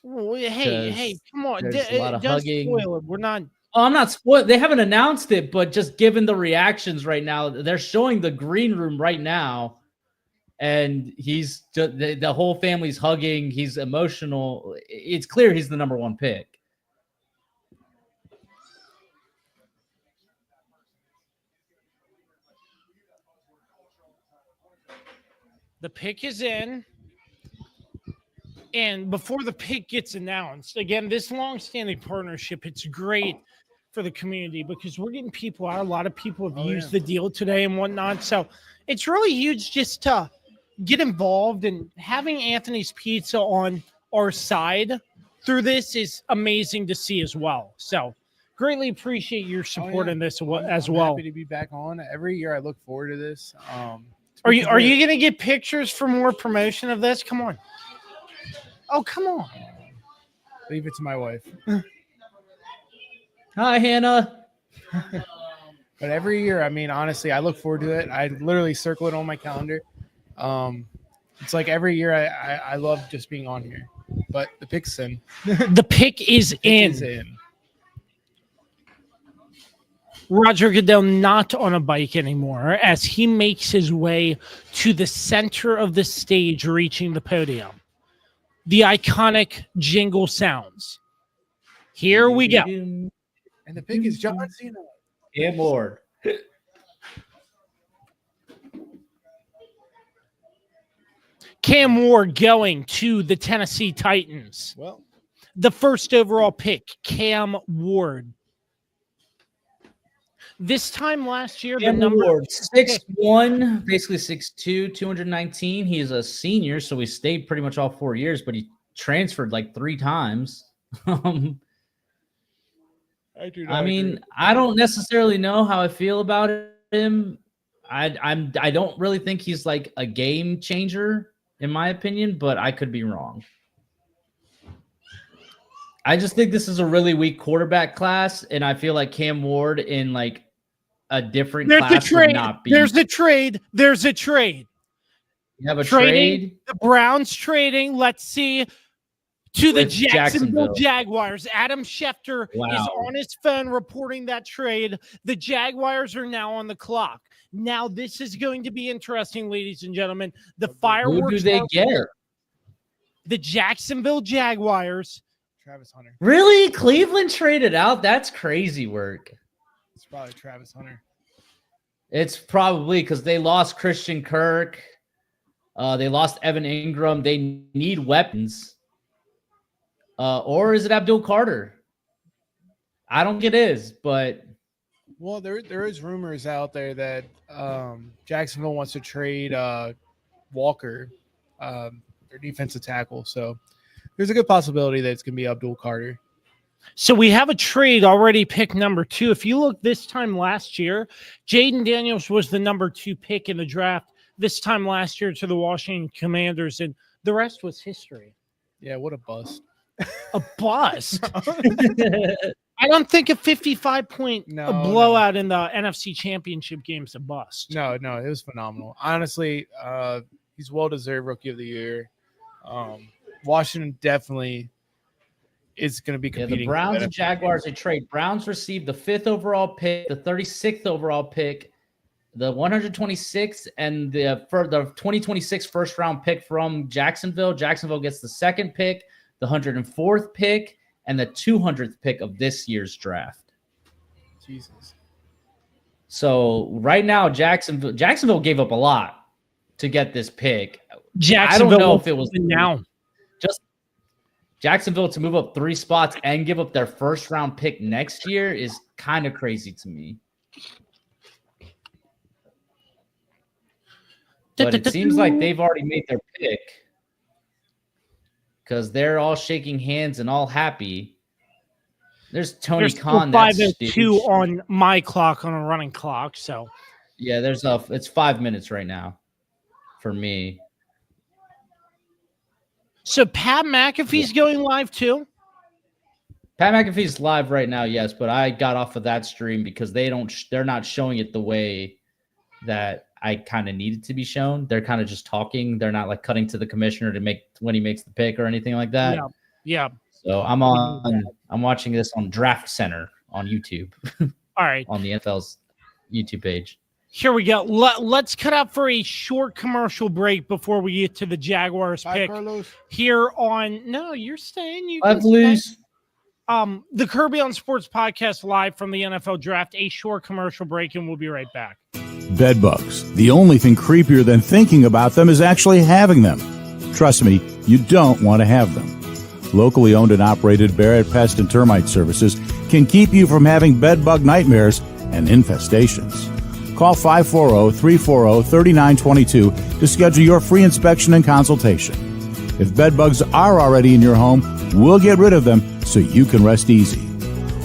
Hey, come on. There's a lot of hugging. Spoil it. We're not. Oh, I'm not spoiled. They haven't announced it, but just given the reactions right now, they're showing the green room right now, and he's the whole family's hugging. He's emotional. It's clear he's the number 1 pick. The pick is in. And before the pick gets announced, again, this long-standing partnership, it's great for the community because we're getting people out. A lot of people have used the deal today and whatnot. So it's really huge just to get involved, and having Anthony's Pizza on our side through this is amazing to see as well. So greatly appreciate your support in this as well. Happy to be back on. Every year I look forward to this. Are you going to get pictures for more promotion of this? Come on. Oh, come on. Leave it to my wife. Hi, Hannah. But every year, I mean, honestly, I look forward to it. I literally circle it on my calendar. It's like every year I love just being on here. But the pick's in. The pick is in. Roger Goodell not on a bike anymore as he makes his way to the center of the stage, reaching the podium. The iconic jingle sounds. Here we go. And the pick is John Cena. Cam Ward. Cam Ward going to the Tennessee Titans. Well, The first overall pick, Cam Ward. This time last year, the Cam number Ward, 6'1", basically 6'2", 219. He's a senior, so he stayed pretty much all 4 years, but he transferred like 3 times. I do. I mean, I don't necessarily know how I feel about him. I don't really think he's like a game changer, in my opinion, but I could be wrong. I just think this is a really weak quarterback class, and I feel like Cam Ward in like a different there's a class would trade. not be. There's a trade. There's a trade. You have a Trading. trade. The Browns trading. Let's see. To the With Jacksonville Jacksonville. Jaguars. Adam Schefter is Wow. on his phone reporting that trade. The Jaguars are now on the clock. Now, this is going to be interesting, ladies and gentlemen. The Who fireworks do they are get? here. The Jacksonville Jaguars. Travis Hunter. Really? Cleveland traded out? That's crazy work. It's probably Travis Hunter. It's probably because they lost Christian Kirk. They lost Evan Ingram. They need weapons. Or is it Abdul Carter? I don't think it is, but Well, there is rumors out there that Jacksonville wants to trade Walker, their defensive tackle. So there's a good possibility that it's going to be Abdul Carter. So we have a trade already pick number 2. If you look this time last year, Jaden Daniels was the number 2 pick in the draft this time last year to the Washington Commanders, and the rest was history. Yeah, what a bust. A bust. I don't think a 55-point No, blowout in the NFC Championship game is a bust. No, it was phenomenal. Honestly, he's well-deserved Rookie of the Year. Washington definitely is going to be yeah, competing. the Browns and Jaguars, a trade. Browns received the 5th overall pick, the 36th overall pick, the 126th, and the 2026 first-round pick from Jacksonville. Jacksonville gets the 2nd pick, the 104th pick, and the 200th pick of this year's draft. Jesus. So right now, Jacksonville gave up a lot to get this pick. Jacksonville, I don't know if it was now. just Jacksonville to move up 3 spots and give up their first-round pick next year is kind of crazy to me. But it seems like they've already made their pick because they're all shaking hands and all happy. There's Tony There's Khan. still That's 5:02 on my clock on a running clock. So yeah, it's 5 minutes right now for me. So Pat McAfee's going live too. Pat McAfee's live right now, yes, but I got off of that stream because they're not showing it the way that I kind of needed to be shown. They're kind of just talking. They're not like cutting to the commissioner to make when he makes the pick or anything like that. Yeah. So I'm watching this on Draft Center on YouTube. All right. On the NFL's YouTube page. Here we go. Let's cut out for a short commercial break before we get to the Jaguars pick. Carlos. Here on No, you're staying. You I've can stay. lose. The Kirby on Sports podcast live from the NFL draft, a short commercial break, and we'll be right back. Bedbugs. The only thing creepier than thinking about them is actually having them. Trust me, you don't want to have them. Locally owned and operated Barrett Pest and Termite Services can keep you from having bedbug nightmares and infestations. Call 540-340-3922 to schedule your free inspection and consultation. If bedbugs are already in your home, we'll get rid of them so you can rest easy.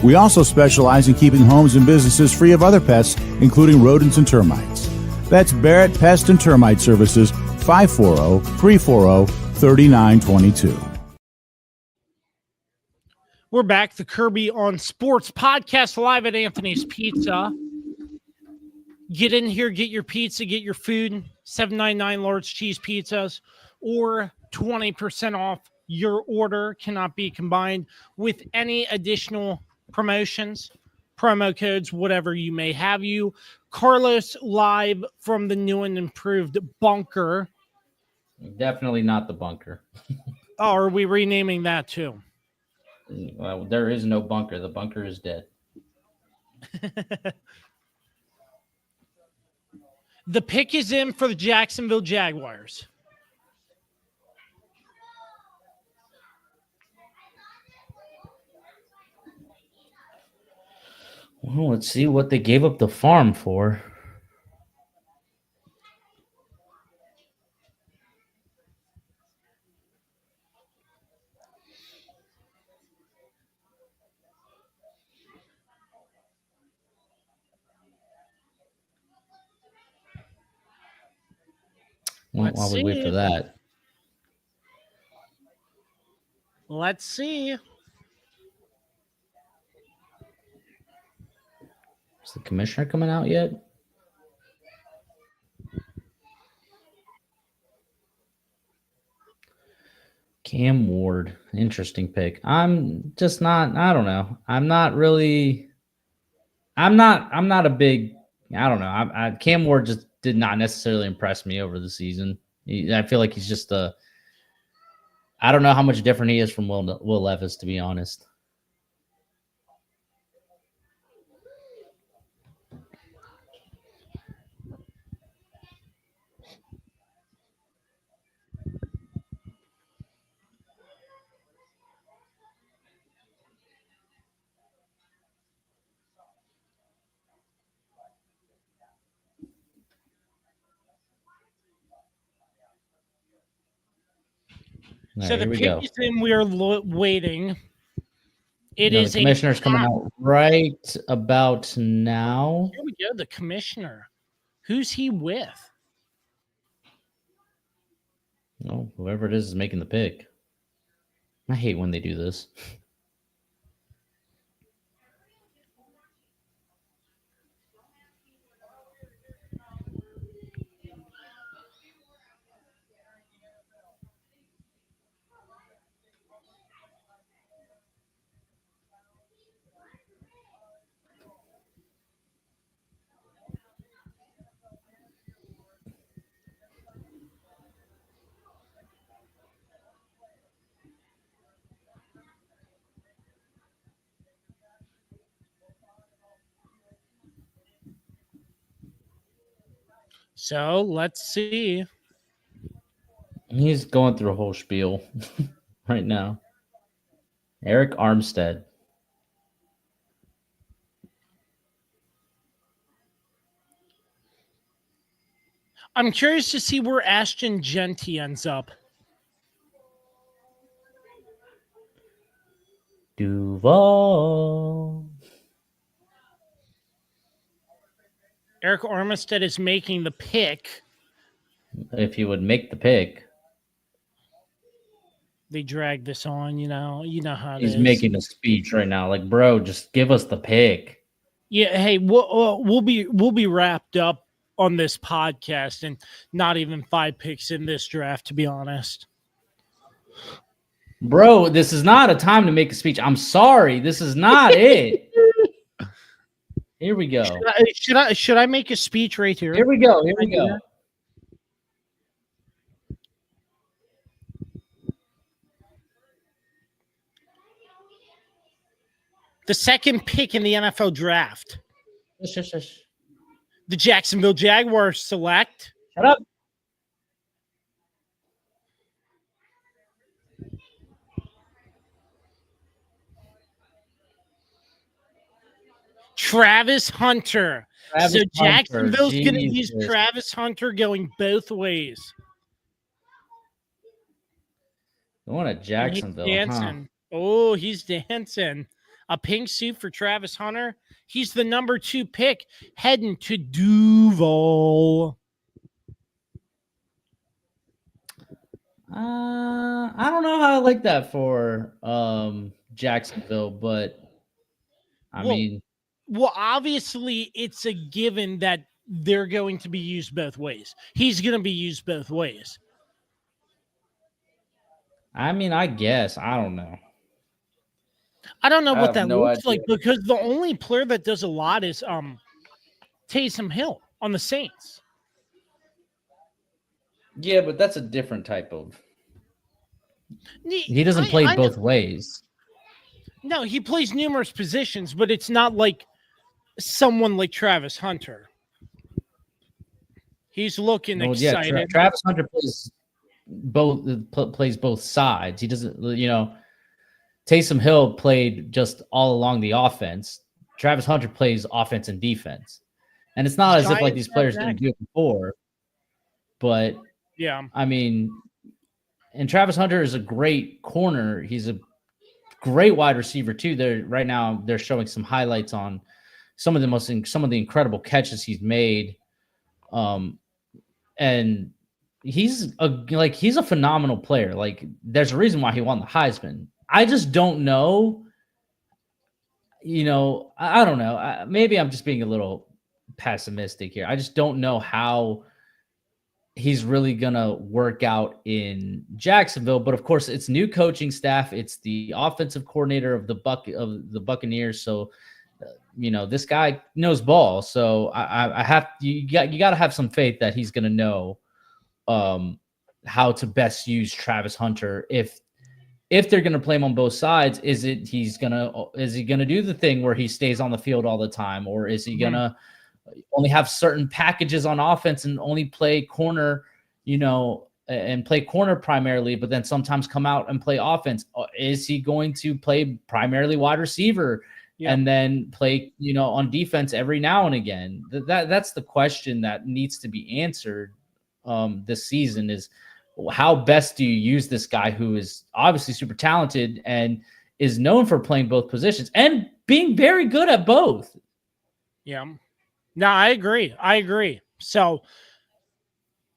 We also specialize in keeping homes and businesses free of other pests, including rodents and termites. That's Barrett Pest and Termite Services, 540-340-3922. We're back. The Kirby on Sports podcast live at Anthony's Pizza. Get in here, get your pizza, get your food. $7.99 large cheese pizzas, or 20% off your order. Cannot be combined with any additional promotions, promo codes, whatever you may have. You, Carlos, live from the new and improved bunker. Definitely not the bunker. Oh, are we renaming that too? Well, there is no bunker. The bunker is dead. The pick is in for the Jacksonville Jaguars. Well, let's see what they gave up the farm for. Well, while we wait for that. Let's see. Is the commissioner coming out yet? Cam Ward, interesting pick. I'm just not. I don't know. I'm not a big. I don't know. Cam Ward just did not necessarily impress me over the season. I feel like he's just a. I don't know how much different he is from Will Levis, to be honest. So the here we pick go. is in. We're waiting. It No, is the commissioner's coming out right about now. Here we go. The commissioner. Who's he with? Oh, whoever it is making the pick. I hate when they do this. So let's see. He's going through a whole spiel right now. Eric Armstead. I'm curious to see where Ashton Genty ends up. Duval. Eric Armstead is making the pick. If he would make the pick. They drag this on, you know how it He's is. making a speech right now. Like, bro, just give us the pick. Yeah, hey, we'll be wrapped up on this podcast and not even 5 picks in this draft, to be honest. Bro, this is not a time to make a speech. I'm sorry. This is not it. Here we go. Should I make a speech right here? Here we go. Here we go. The second pick in the NFL draft. Shush. The Jacksonville Jaguars select. Shut up. Travis Hunter. So Jacksonville's going to use Jesus. Travis Hunter going both ways. Going to Jacksonville. He's Huh? dancing. Oh, he's dancing. A pink suit for Travis Hunter. He's the number 2 pick heading to Duval. I don't know how I like that for Jacksonville, but I mean, Well, obviously, it's a given that they're going to be used both ways. He's going to be used both ways. I guess. I don't know. I don't know I what have that no looks idea. like because the only player that does a lot is Taysom Hill on the Saints. Yeah, but that's a different type of. He He doesn't play both ways. No, he plays numerous positions, but it's not like someone like Travis Hunter. He's looking excited. Yeah, Travis Hunter plays both sides. He doesn't, Taysom Hill played just all along the offense. Travis Hunter plays offense and defense. And it's not as if like Giants these have players that. didn't do it before, but Yeah. I mean, and Travis Hunter is a great corner. He's a great wide receiver too. Right now they're showing some highlights on some of the incredible catches he's made. And he's a phenomenal player. Like, there's a reason why he won the Heisman. I just don't know. I don't know. Maybe I'm just being a little pessimistic here. I just don't know how he's really gonna work out in Jacksonville. But of course, it's new coaching staff. It's the offensive coordinator of the Buccaneers. So, this guy knows ball. So you got to have some faith that he's gonna know how to best use Travis Hunter if they're going to play him on both sides. Is he going to do the thing where he stays on the field all the time, or is he going to only have certain packages on offense and only play corner, and play corner primarily, but then sometimes come out and play offense? Is he going to play primarily wide receiver and then play, on defense every now and again? That's the question that needs to be answered this season, is how best do you use this guy who is obviously super talented and is known for playing both positions and being very good at both. Yeah. No, I agree. So,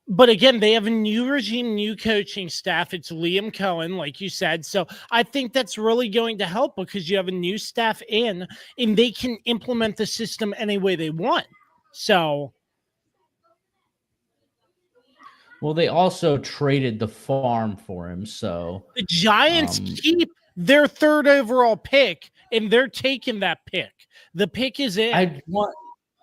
but again, they have a new regime, new coaching staff. It's Liam Cohen, like you said. So I think that's really going to help because you have a new staff in and they can implement the system any way they want. So. Well, they also traded the farm for him. So the Giants keep their third overall pick and they're taking that pick. The pick is in.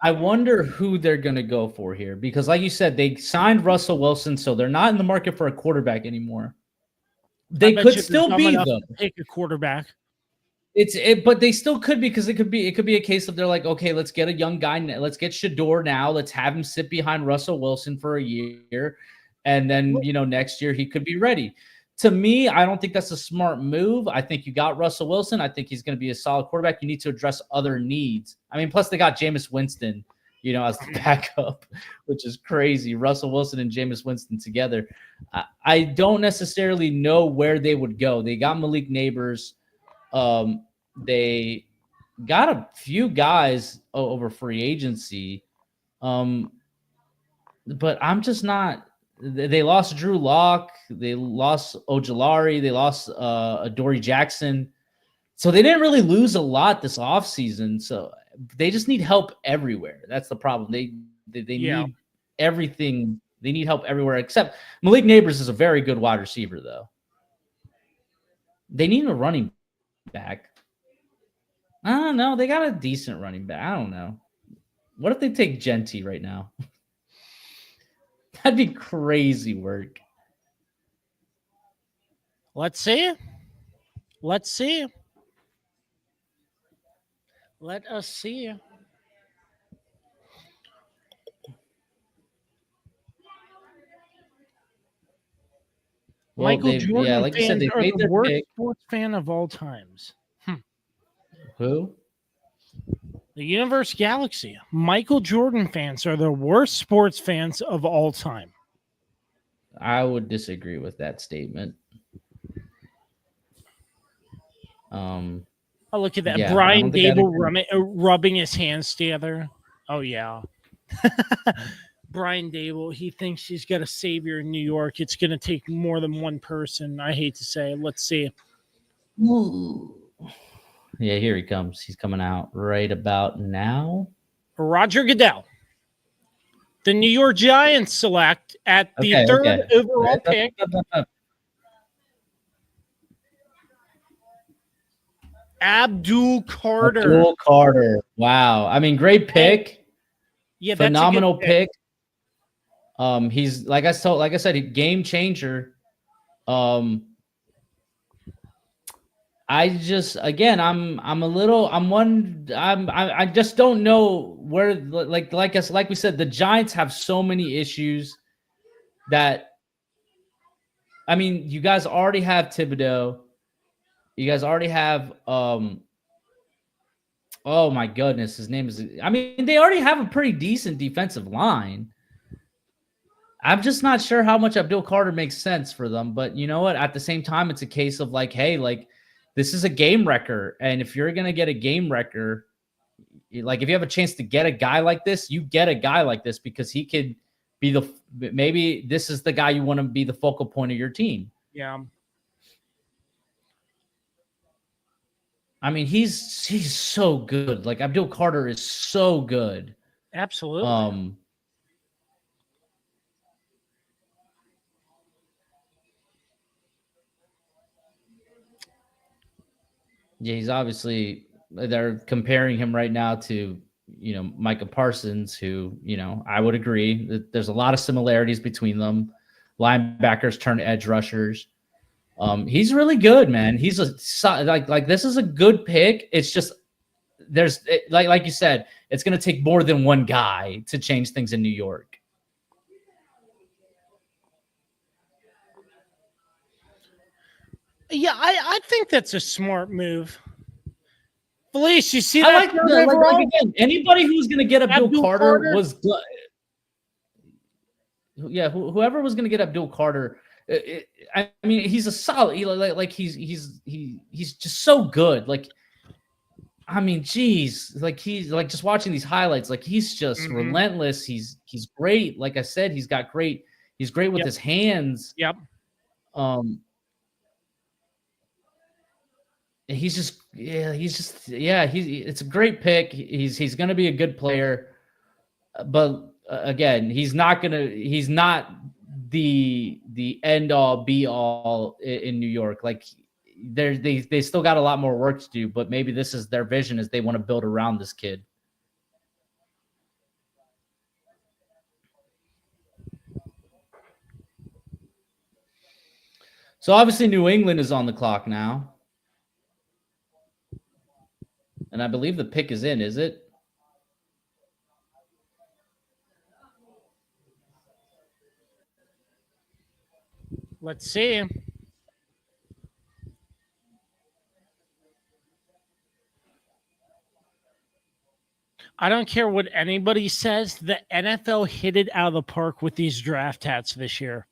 I wonder who they're going to go for here, because like you said, they signed Russell Wilson, so they're not in the market for a quarterback anymore. They could still be though. Pick a quarterback. But they still could, because it could be a case of they're like, okay, let's get a young guy. Let's get Shador now. Let's have him sit behind Russell Wilson for a year. And then, next year he could be ready. To me, I don't think that's a smart move. I think you got Russell Wilson. I think he's going to be a solid quarterback. You need to address other needs. I mean, plus they got Jameis Winston, as the backup, which is crazy. Russell Wilson and Jameis Winston together. I don't necessarily know where they would go. They got Malik Neighbors. They got a few guys over free agency. But I'm just not. They lost Drew Lock. They lost Ojulari. They lost Adoree Jackson. So they didn't really lose a lot this offseason. So they just need help everywhere. That's the problem. They need everything. They need help everywhere, except Malik Neighbors is a very good wide receiver, though. They need a running back. I don't know. They got a decent running back. I don't know. What if they take Genty right now? That'd be crazy work. Let's see. Let us see. Well, Michael Jordan like fans you said, they are made the their worst pick. sports fan of all times. Who? The Universe Galaxy. Michael Jordan fans are the worst sports fans of all time. I would disagree with that statement. Oh, look at that. Yeah, Brian Dable rubbing his hands together. Oh, yeah. Brian Dable, he thinks he's got a savior in New York. It's going to take more than one person. I hate to say it. Let's see. Ooh. Yeah, here he comes. He's coming out right about now. Roger Goodell. The New York Giants select at the third overall pick. Abdul Carter. Abdul Carter. Wow. I mean, great pick. Yeah, that's phenomenal a good pick. He's like I said, a game changer. I just I just don't know where, like we said, the Giants have so many issues that, I mean, you guys already have Thibodeau. You guys already have Oh my goodness, his name is. I mean, they already have a pretty decent defensive line. I'm just not sure how much Abdul Carter makes sense for them, but you know what? At the same time, it's a case of like, hey, like this is a game wrecker, and if you're gonna get a game wrecker, like if you have a chance to get a guy like this, you get a guy like this because he could be maybe this is the guy you want to be the focal point of your team. Yeah. I mean, he's so good. Like Abdul Carter is so good. Absolutely. Yeah, he's obviously they're comparing him right now to, Micah Parsons, who, I would agree that there's a lot of similarities between them. Linebackers turn edge rushers. He's really good, man. He's like this is a good pick. It's just like you said, it's going to take more than one guy to change things in New York. Yeah, I think that's a smart move. Felice, you see I that? like again, anybody who was going to get Abdul Carter was good. Yeah, whoever was going to get Abdul Carter, I mean, he's a solid. He's just so good. Like, I mean, geez, like he's like just watching these highlights. Like he's just relentless. He's great. Like I said, he's great with his hands. Yep. It's a great pick. He's going to be a good player, but again, he's not the end all be all in New York. Like they still got a lot more work to do, but maybe this is their vision, is they want to build around this kid. So obviously New England is on the clock now. And I believe the pick is in, is it? Let's see. I don't care what anybody says. The NFL hit it out of the park with these draft hats this year.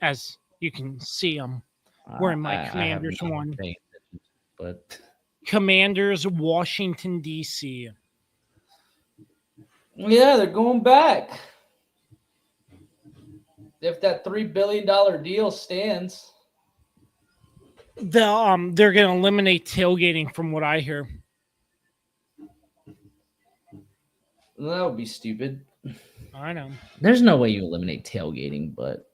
As you can see them. Wearing my Commanders one. But Commanders, Washington, D.C. Yeah, they're going back. If that $3 billion deal stands. They're going to eliminate tailgating from what I hear. That would be stupid. I know. There's no way you eliminate tailgating, but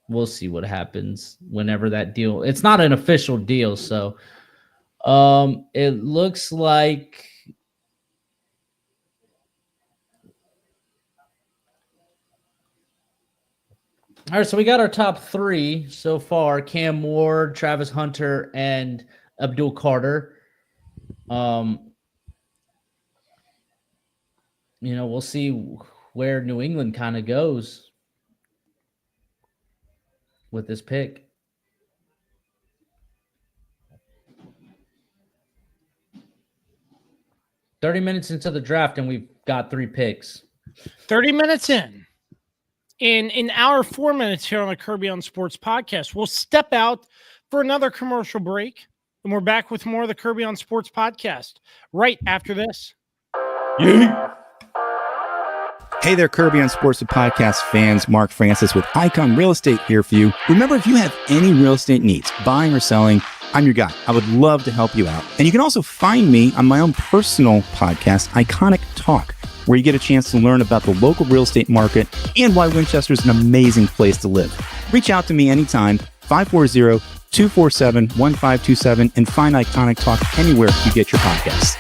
we'll see what happens whenever that deal. It's not an official deal, so it looks like all right, so we got our top three so far: Cam Ward, Travis Hunter, and Abdul Carter. We'll see where New England kind of goes with this pick. "30 minutes into the draft, and we've got 3 picks. 30 minutes in. In our 4 minutes here on the Kirby on Sports podcast, we'll step out for another commercial break, and we're back with more of the Kirby on Sports podcast right after this. Hey there, Kirby on Sports Podcast fans. Mark Francis with Icon Real Estate here for you. Remember, if you have any real estate needs, buying or selling, I'm your guy. I would love to help you out. And you can also find me on my own personal podcast, Iconic Talk, where you get a chance to learn about the local real estate market and why Winchester is an amazing place to live. Reach out to me anytime, 540-247-1527, and find Iconic Talk anywhere you get your podcasts.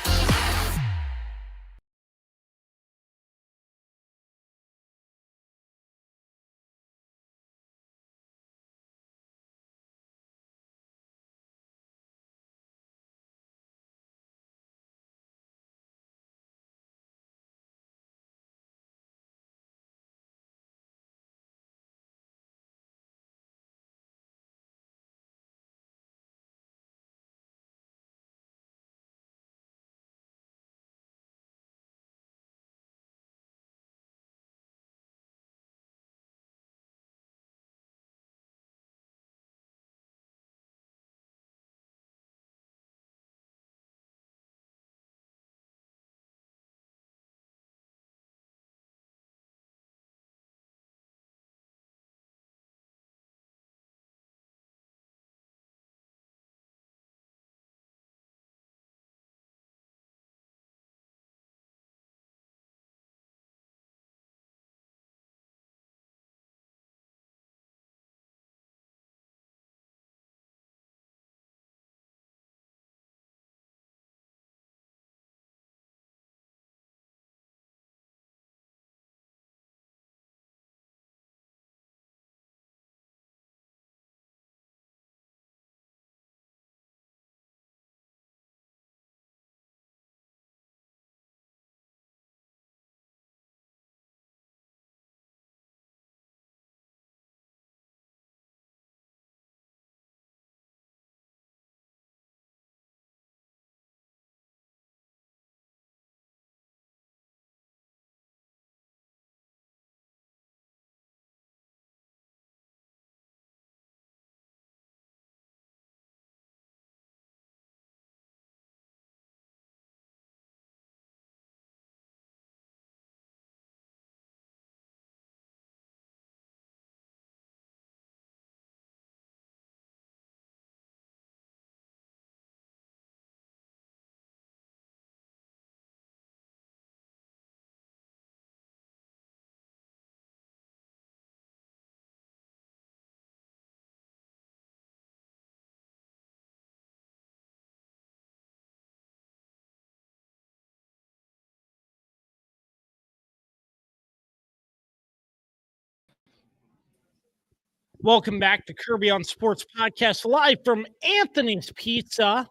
Welcome back to Kirby on Sports Podcast, live from Anthony's Pizza.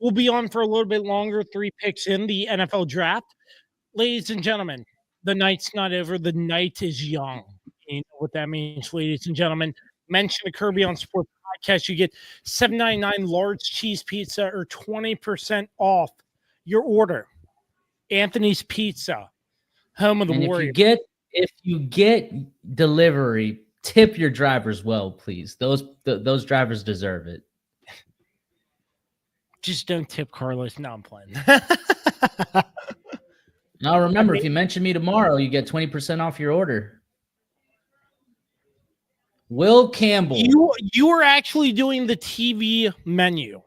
We'll be on for a little bit longer, 3 picks in the NFL draft. Ladies and gentlemen, the night's not over. The night is young. You know what that means, ladies and gentlemen. Mention the Kirby on Sports Podcast. You get $7.99 large cheese pizza or 20% off your order. Anthony's Pizza, home of the And Warriors. if you get delivery, tip your drivers well, please. Those drivers deserve it. Just don't tip Carlos. No, I'm playing. Now remember, if you mention me tomorrow, you get 20% off your order. Will Campbell. You are actually doing the TV menu.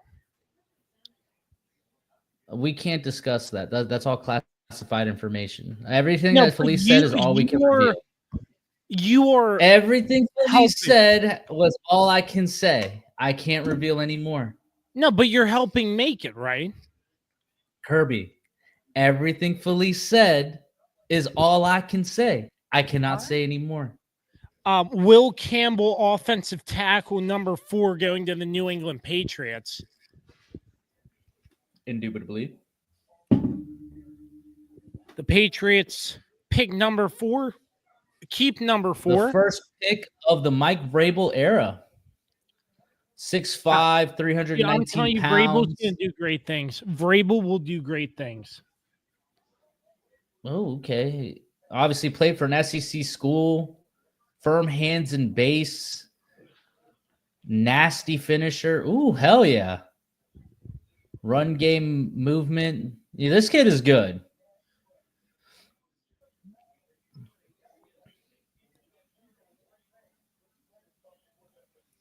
We can't discuss that. That's all classified information. Everything that Felice said is all we can reveal. Everything Felice said was all I can say. I can't reveal anymore. No, but you're helping make it, right? Kirby, everything Felice said is all I can say. I cannot say anymore. Will Campbell, offensive tackle, number 4, going to the New England Patriots. Indubitably. The Patriots pick number 4. Keep number 4. The first pick of the Mike Vrabel era. 6'5", 319 I'm telling you, pounds. Vrabel's going to do great things. Vrabel will do great things. Oh, okay. Obviously played for an SEC school. Firm hands and base. Nasty finisher. Ooh, hell yeah. Run game movement. Yeah, this kid is good.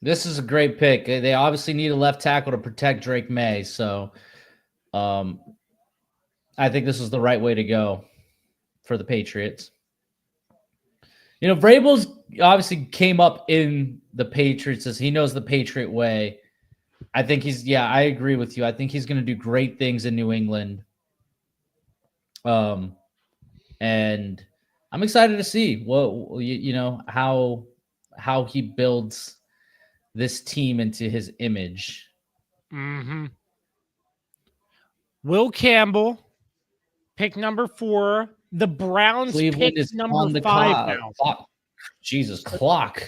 This is a great pick. They obviously need a left tackle to protect Drake May, so I think this is the right way to go for the Patriots. You know, Vrabel's obviously came up in the Patriots as he knows the Patriot way. I think I agree with you. I think he's going to do great things in New England. And I'm excited to see how he builds this team into his image. Mm-hmm. Will Campbell, pick number 4. The Browns Cleveland pick is number on the 5 now. clock. Jesus, clock.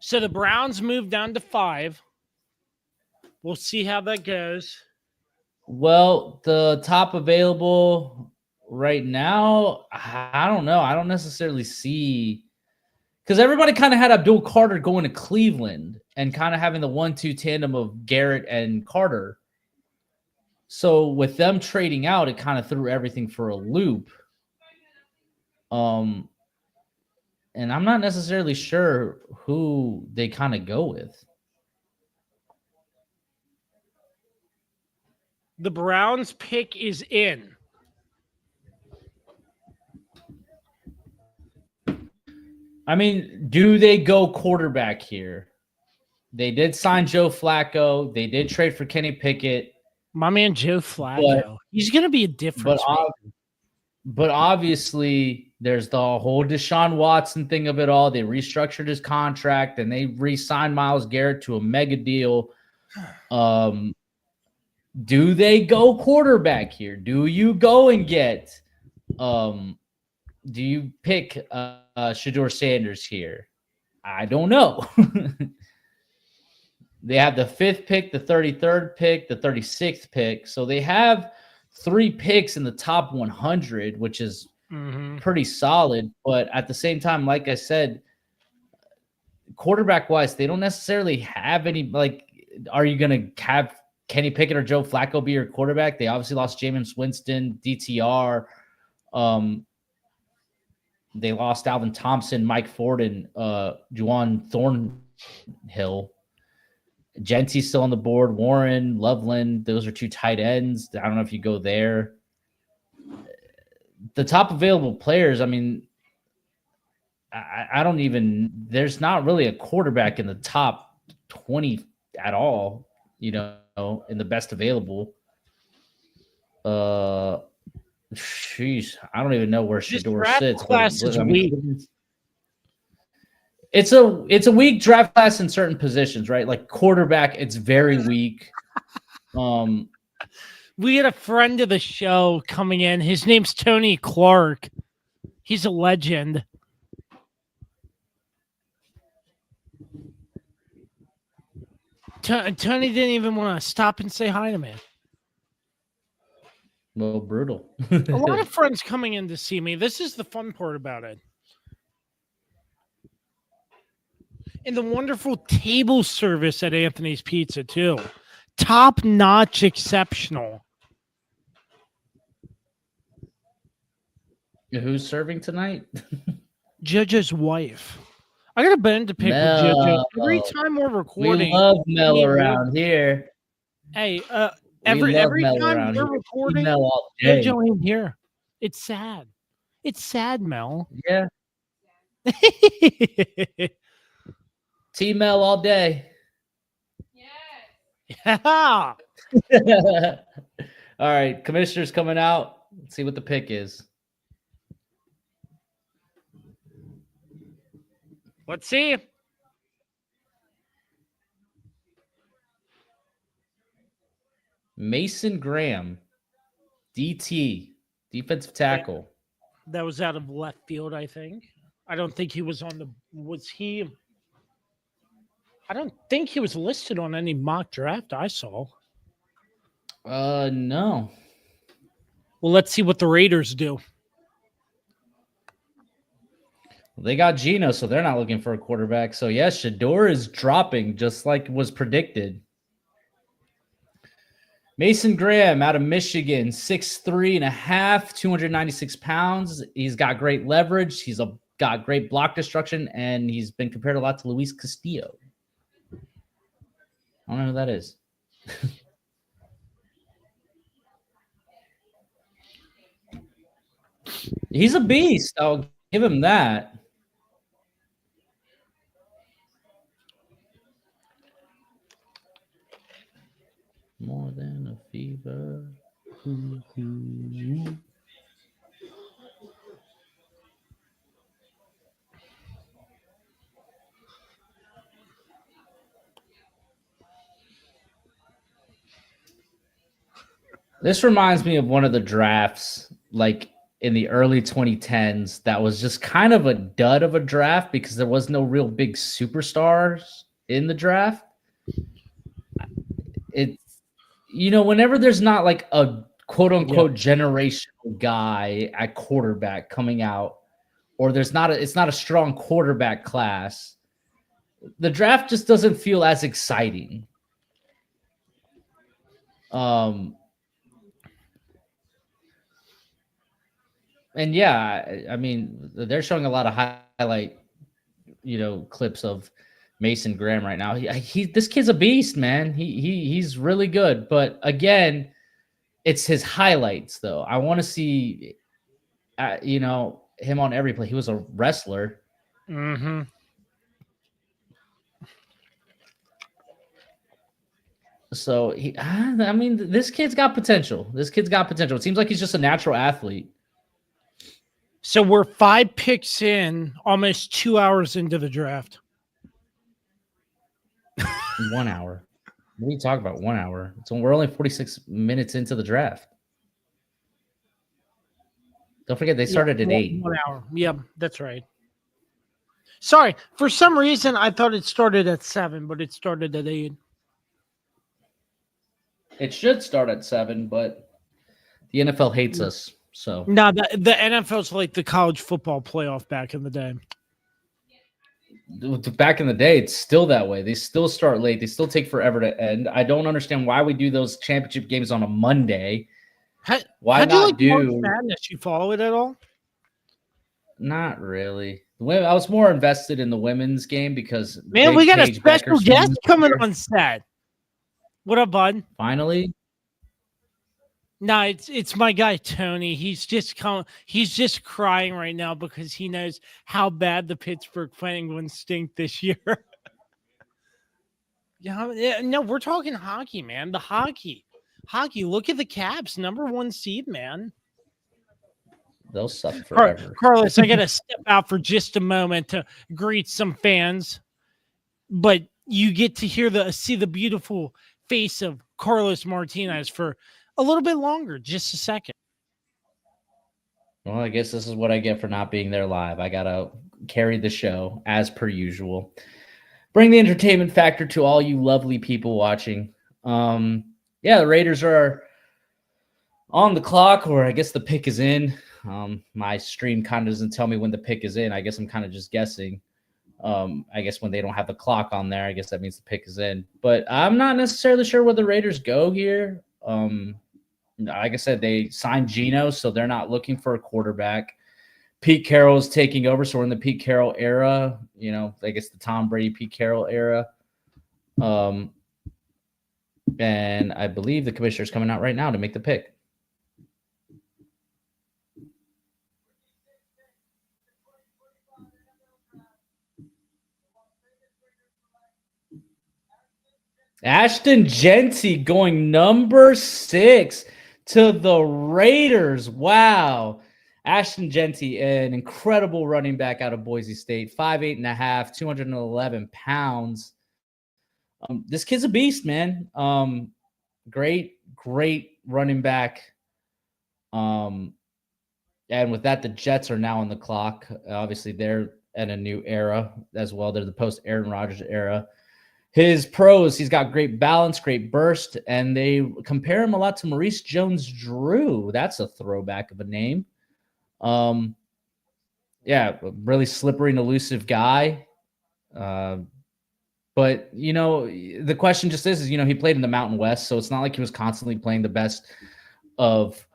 So the Browns move down to 5. We'll see how that goes. Well, the top available right now, I don't know. I don't necessarily see, because everybody kind of had Abdul Carter going to Cleveland and kind of having the 1-2 tandem of Garrett and Carter. So with them trading out, it kind of threw everything for a loop. And I'm not necessarily sure who they kind of go with. The Browns pick is in. I mean, do they go quarterback here? They did sign Joe Flacco. They did trade for Kenny Pickett. My man Joe Flacco. He's going to be a difference. But obviously, there's the whole Deshaun Watson thing of it all. They restructured his contract and they re-signed Myles Garrett to a mega deal. Do they go quarterback here? Do you go and get do you pick Shedeur Sanders here? I don't know. They have the 5th pick, the 33rd pick, the 36th pick. So they have 3 picks in the top 100, which is pretty solid. But at the same time, like I said, quarterback-wise, they don't necessarily have any, like, are you going to have Kenny Pickett or Joe Flacco be your quarterback? They obviously lost Jameis Winston, DTR. They lost Alvin Thompson, Mike Ford, and Juwan Thornhill. Gentry's still on the board. Warren, Loveland, those are 2 tight ends. I don't know if you go there. The top available players, I mean, I don't even – there's not really a quarterback in the top 20 at all, you know, in the best available. Jeez, I don't even know where Shedeur sits. Class is weak. It's a weak draft class in certain positions, right? Like quarterback, it's very weak. We had a friend of the show coming in. His name's Tony Clark. He's a legend. Tony didn't even want to stop and say hi to me. Well, brutal. A lot of friends coming in to see me. This is the fun part about it. And the wonderful table service at Anthony's Pizza, too. Top-notch, exceptional. Who's serving tonight? JoJo's wife. I got a bone to pick with JoJo. Every time we're recording. We love Mel around here. Hey, every time we're recording, JoJo ain't here. It's sad. It's sad, Mel. Yeah. T-Mel all day. Yeah. All right, commissioner's coming out. Let's see what the pick is. Let's see. Mason Graham, DT, defensive tackle. That was out of left field, I think. I don't think he was on the. Was he? I don't think he was listed on any mock draft I saw. No. Well, let's see what the Raiders do. They got Geno, so they're not looking for a quarterback. So, yes, Shador is dropping just like was predicted. Mason Graham out of Michigan, 6'3.5", 296 pounds. He's got great leverage. He's got great block destruction, and he's been compared a lot to Luis Castillo. I don't know who that is. He's a beast. I'll give him that. More than a fever. This reminds me of one of the drafts, like in the early 2010s, that was just kind of a dud of a draft because there was no real big superstars in the draft. It's, whenever there's not like a quote unquote generational guy at quarterback coming out, or it's not a strong quarterback class, the draft just doesn't feel as exciting. And yeah, I mean, they're showing a lot of highlight, clips of Mason Graham right now. This kid's a beast, man. He's really good. But again, it's his highlights, though. I want to see, him on every play. He was a wrestler. Mm-hmm. So this kid's got potential. It seems like he's just a natural athlete. So we're 5 picks in, almost 2 hours into the draft. 1 hour. What are you talking about? 1 hour. We're only 46 minutes into the draft. Don't forget they started at 8. 1 hour. Yeah, that's right. Sorry, for some reason I thought it started at 7, but it started at 8. It should start at 7, but the NFL hates us. So no, the NFL's like the college football playoff back in the day. Back in the day, it's still that way. They still start late. They still take forever to end. I don't understand why we do those championship games on a Monday. Why not do March Madness? You follow it at all? Not really. I was more invested in the women's game because we got a special guest coming on set. What up, bud? Finally. No, it's my guy Tony. He's just crying right now because he knows how bad the Pittsburgh Penguins stink this year. No, we're talking hockey, man. The hockey. Look at the Caps, #1 seed, man. they'll suck forever. Carlos, I got to step out for just a moment to greet some fans, but you get to see the beautiful face of Carlos Martinez for a little bit longer, just a second. Well, I guess this is what I get for not being there live. I got to carry the show as per usual. Bring the entertainment factor to all you lovely people watching. Yeah, the Raiders are on the clock, or I guess the pick is in. My stream kind of doesn't tell me when the pick is in. I guess I'm kind of just guessing. I guess when they don't have the clock on there, I guess that means the pick is in. But I'm not necessarily sure where the Raiders go here. Like I said, they signed Geno, so they're not looking for a quarterback. Pete Carroll is taking over, so we're in the Pete Carroll era. I guess the Tom Brady, Pete Carroll era. And I believe the commissioner is coming out right now to make the pick. Ashton Jeanty going number 6 to the Raiders. Wow. Ashton Jeanty, an incredible running back out of Boise State, 5'8.5", 211 pounds. This kid's a beast, man. Great running back. And with that, the Jets are now on the clock. Obviously, they're in a new era as well. They're the post-Aaron Rodgers era. His pros, he's got great balance, great burst, and they compare him a lot to Maurice Jones-Drew. That's a throwback of a name. Yeah, really slippery and elusive guy. But, the question just is, he played in the Mountain West, so it's not like he was constantly playing the best of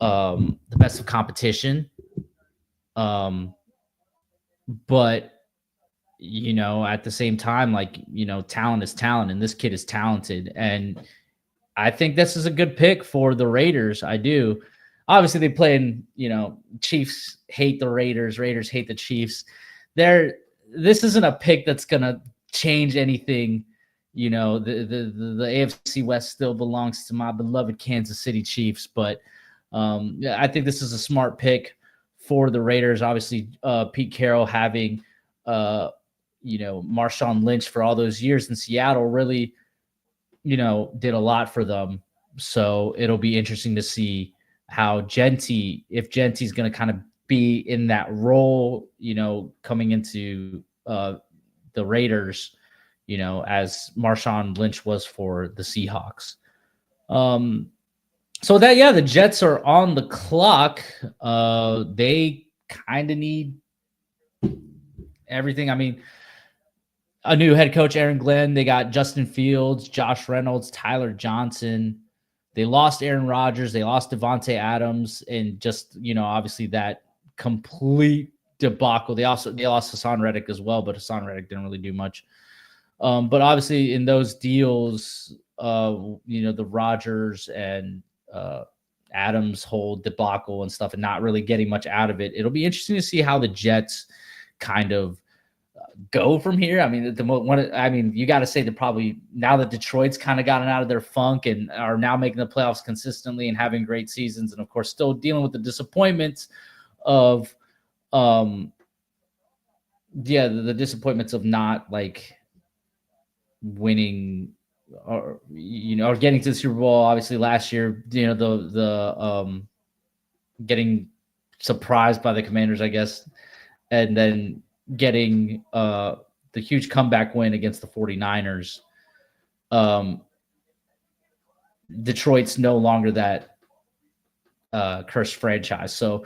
competition. But, at the same time, talent is talent, and this kid is talented. And I think this is a good pick for the Raiders. I do. Obviously, they play in, Chiefs hate the Raiders. Raiders hate the Chiefs. This isn't a pick that's going to change anything. The AFC West still belongs to my beloved Kansas City Chiefs. But I think this is a smart pick for the Raiders. Obviously, Pete Carroll having Marshawn Lynch for all those years in Seattle really, did a lot for them. So it'll be interesting to see how if Genty's going to kind of be in that role, coming into the Raiders, as Marshawn Lynch was for the Seahawks. So the Jets are on the clock. They kind of need everything. I mean, a new head coach, Aaron Glenn. They got Justin Fields, Josh Reynolds, Tyler Johnson. They lost Aaron Rodgers. They lost Devontae Adams, and just, obviously that complete debacle. They lost Hassan Reddick as well, but Hassan Reddick didn't really do much. But obviously in those deals, the Rodgers and Adams whole debacle and stuff, and not really getting much out of it. It'll be interesting to see how the Jets kind of go from here. I mean, you got to say that probably now that Detroit's kind of gotten out of their funk and are now making the playoffs consistently and having great seasons, and of course still dealing with the disappointments of the disappointments of not winning or getting to the Super Bowl. Obviously last year, the getting surprised by the Commanders, I guess, and then getting the huge comeback win against the 49ers. Detroit's no longer that cursed franchise. So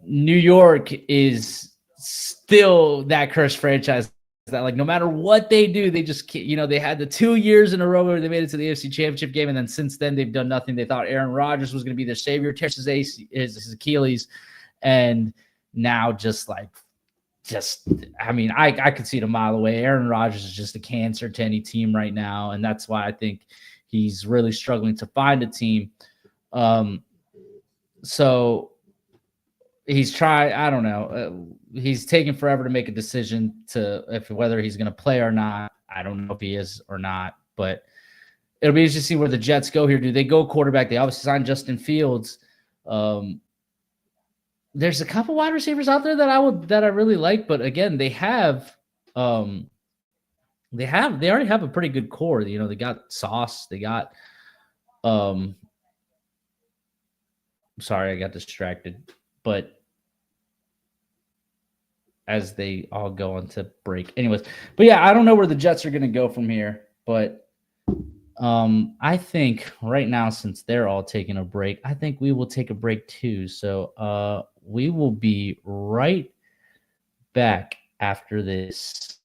New York is still that cursed franchise that no matter what they do, they just can't, they had the 2 years in a row where they made it to the AFC Championship game, and then since then they've done nothing. They thought Aaron Rodgers was going to be their savior, tears his Achilles, and now I could see it a mile away. Aaron Rodgers is just a cancer to any team right now, and that's why I think he's really struggling to find a team. So he's trying. I don't know. He's taking forever to make a decision whether he's going to play or not. I don't know if he is or not, but it'll be interesting to see where the Jets go here. Do they go quarterback? They obviously signed Justin Fields. there's a couple wide receivers out there that I really like, but again, they already have a pretty good core. You know, they got Sauce, they got sorry, I got distracted, but as they all go on to break. Anyways, but yeah, I don't know where the Jets are going to go from here, but I think right now, since they're all taking a break, I think we will take a break too. So we will be right back after this.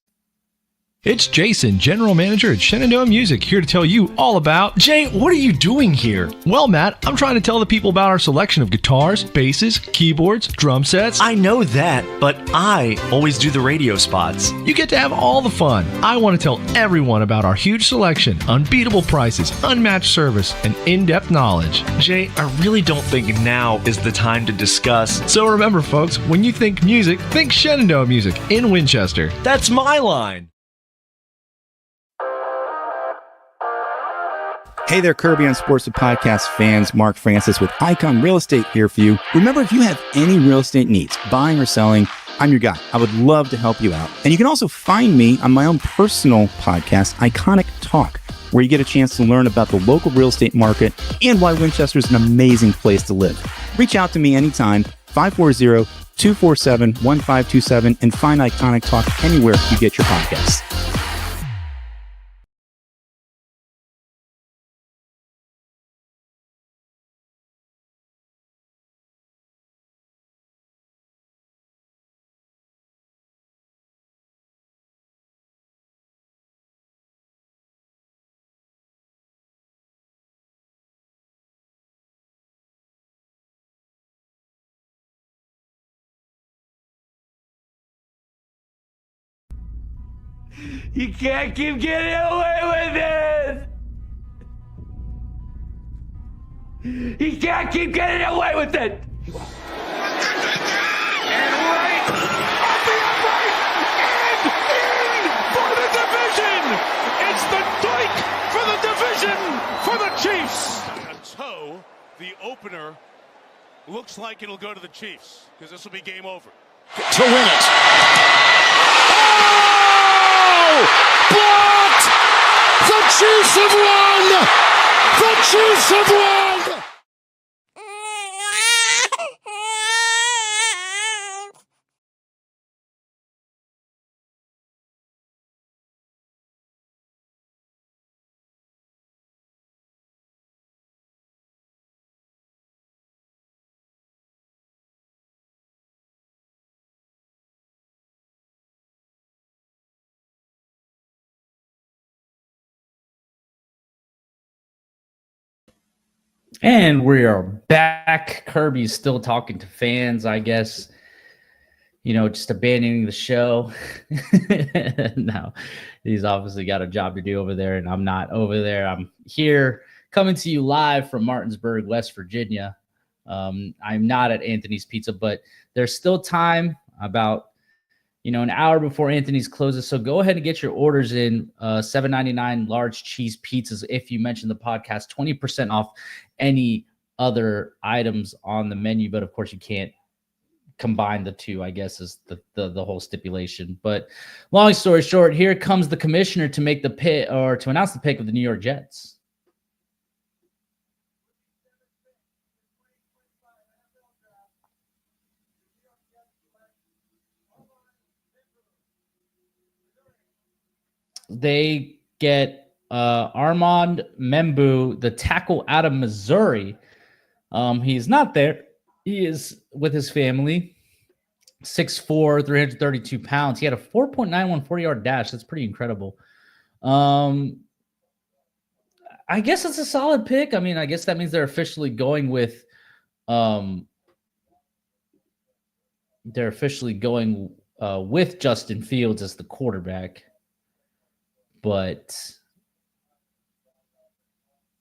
It's Jason, General Manager at Shenandoah Music, here to tell you all about... Jay, what are you doing here? Well, Matt, I'm trying to tell the people about our selection of guitars, basses, keyboards, drum sets. I know that, but I always do the radio spots. You get to have all the fun. I want to tell everyone about our huge selection, unbeatable prices, unmatched service, and in-depth knowledge. Jay, I really don't think now is the time to discuss. So remember, folks, when you think music, think Shenandoah Music in Winchester. That's my line. Hey there, Kirby on Sports Podcast fans. Mark Francis with Icon Real Estate here for you. Remember, if you have any real estate needs, buying or selling, I'm your guy. I would love to help you out. And you can also find me on my own personal podcast, Iconic Talk, where you get a chance to learn about the local real estate market and why Winchester is an amazing place to live. Reach out to me anytime, 540-247-1527, and find Iconic Talk anywhere you get your podcasts. You can't keep getting away with it! You can't keep getting away with it! And right off the upright and in for the division! It's the Dyke for the division for the Chiefs! A toe, the opener, looks like it'll go to the Chiefs because this will be game over. To win it. Blocked! The Chiefs have won! The Chiefs have won! And we are back. Kirby's still talking to fans, I guess. You know, just abandoning the show. No, he's obviously got a job to do over there, and I'm not over there. I'm here coming to you live from Martinsburg, West Virginia. I'm not at Anthony's Pizza, but there's still time, about an hour before Anthony's closes. So go ahead and get your orders in. $7.99 large cheese pizzas. If you mention the podcast, 20% off any other items on the menu. But of course, you can't combine the two, I guess, is the whole stipulation. But long story short, here comes the commissioner to make the pick, or to announce the pick of the New York Jets. They get Armand Membu, the tackle out of Missouri. He's not there. He is with his family. 6'4", 332 pounds. He had a 4.91 40-yard dash. That's pretty incredible. I guess it's a solid pick. I mean, I guess that means they're officially going with Justin Fields as the quarterback. But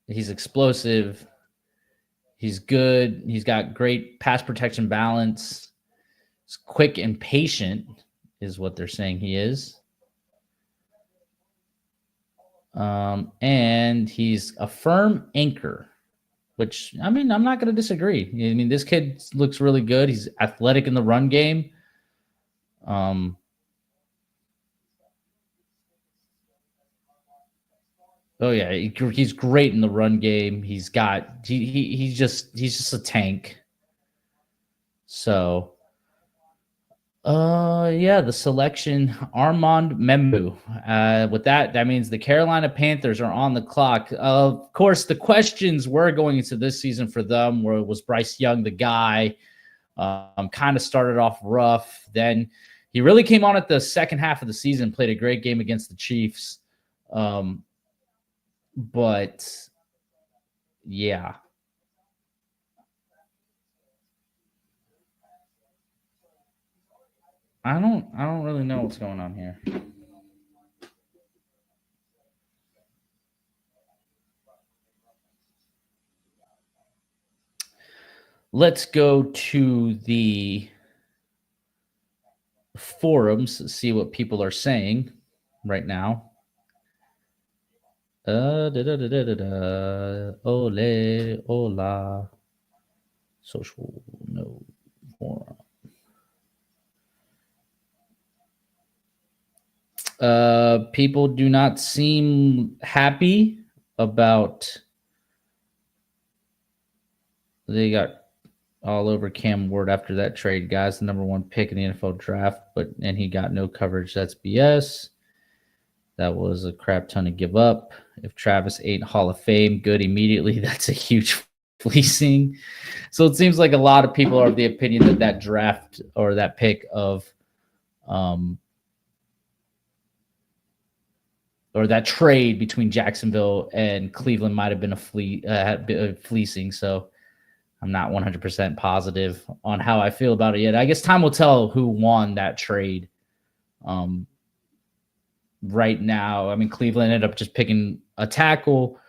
he's explosive. He's good. He's got great pass protection balance. He's quick and patient is what they're saying he is. And he's a firm anchor. which, I mean, I'm not going to disagree. I mean, this kid looks really good. He's athletic in the run game. Oh yeah, he's great in the run game. He's just a tank. So, yeah, the selection, Armand Membu. With that means the Carolina Panthers are on the clock. Of course, the questions were going into this season for them. Was Bryce Young the guy? Kind of started off rough. Then he really came on at the second half of the season, played a great game against the Chiefs. But yeah. I don't really know what's going on here. Let's go to the forums, see what people are saying right now. Ole, hola. Social, no, forum. People do not seem happy about. They got all over Cam Ward after that trade, guys. The number 1 pick in the NFL draft, and he got no coverage. That's BS. That was a crap ton to give up. If Travis ain't Hall of Fame, good immediately. That's a huge fleecing. So it seems like a lot of people are of the opinion that draft or that pick of, or that trade between Jacksonville and Cleveland might have been a fleecing. So I'm not 100% positive on how I feel about it yet. I guess time will tell who won that trade. Right now, I mean, Cleveland ended up just picking a tackle.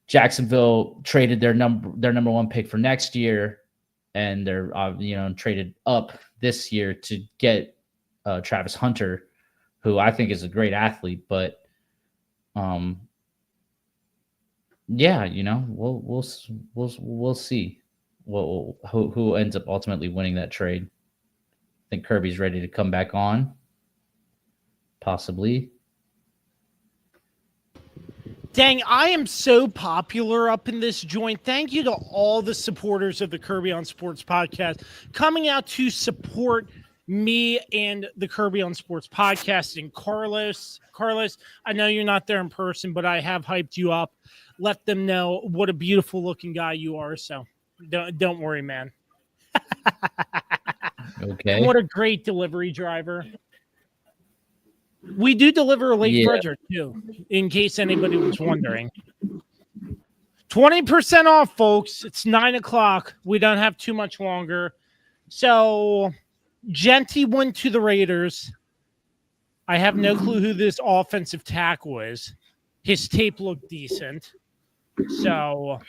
Jacksonville traded their number 1 pick for next year, and they're traded up this year to get Travis Hunter, who I think is a great athlete. But yeah, we'll see who ends up ultimately winning that trade. I think Kirby's ready to come back on, possibly. Dang, I am so popular up in this joint. Thank you to all the supporters of the Kirby on Sports podcast coming out to support me and the Kirby on Sports podcast. And Carlos, I know you're not there in person, but I have hyped you up. Let them know what a beautiful looking guy you are. So don't worry, man. Okay. What a great delivery driver. We do deliver a late Frederick too, in case anybody was wondering. 20% off, folks. It's 9:00. We don't have too much longer. So Genty went to the Raiders. I have no clue who this offensive tackle is. His tape looked decent. So,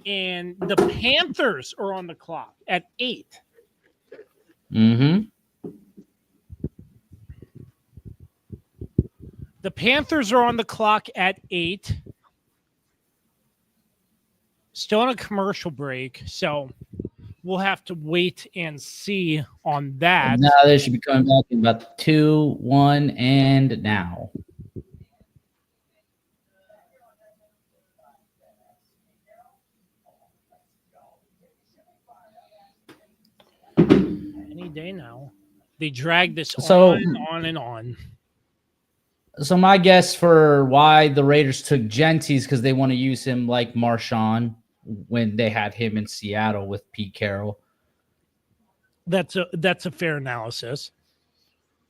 and the Panthers are on the clock at 8. Mm-hmm. The Panthers are on the clock at 8. Still on a commercial break, so we'll have to wait and see on that. Now they should be coming back in about 2, 1, and now. Any day now. They drag this on and on. So my guess for why the Raiders took Genty is because they want to use him like Marshawn when they had him in Seattle with Pete Carroll. That's a fair analysis.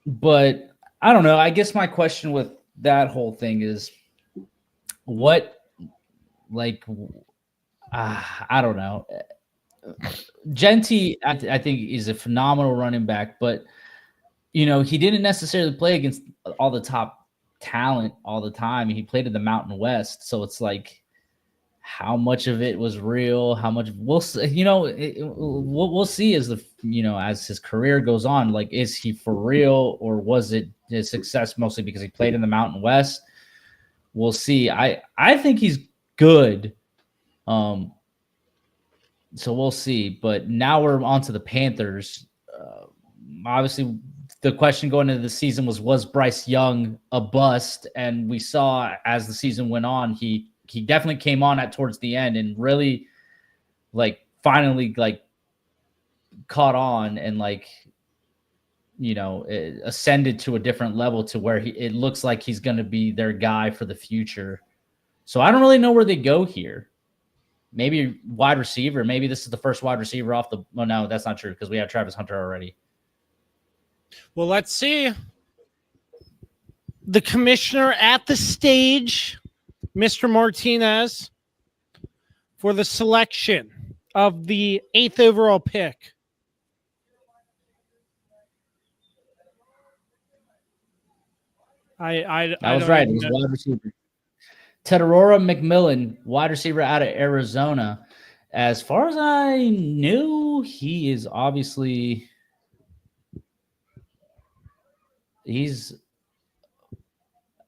But I don't know. I guess my question with that whole thing is I don't know. Genty, I think, is a phenomenal running back, but he didn't necessarily play against all the top talent all the time. He played in the Mountain West, so it's like, how much of it was real? How much we'll see as as his career goes on. Like, is he for real, or was it his success mostly because he played in the Mountain West? We'll see. I think he's good. So we'll see. But now we're on to the Panthers. Obviously, the question going into the season was Bryce Young a bust? And we saw as the season went on, he definitely came on towards the end and really finally caught on and ascended to a different level to where it looks like he's going to be their guy for the future. So I don't really know where they go here. Maybe wide receiver. Maybe this is the first wide receiver off the. Oh no, that's not true because we have Travis Hunter already. Well, let's see. The commissioner at the stage, Mr. Martinez, for the selection of the 8th overall pick. I was right. It was wide receiver. Tedorora McMillan, wide receiver out of Arizona. As far as I knew, he is obviously he's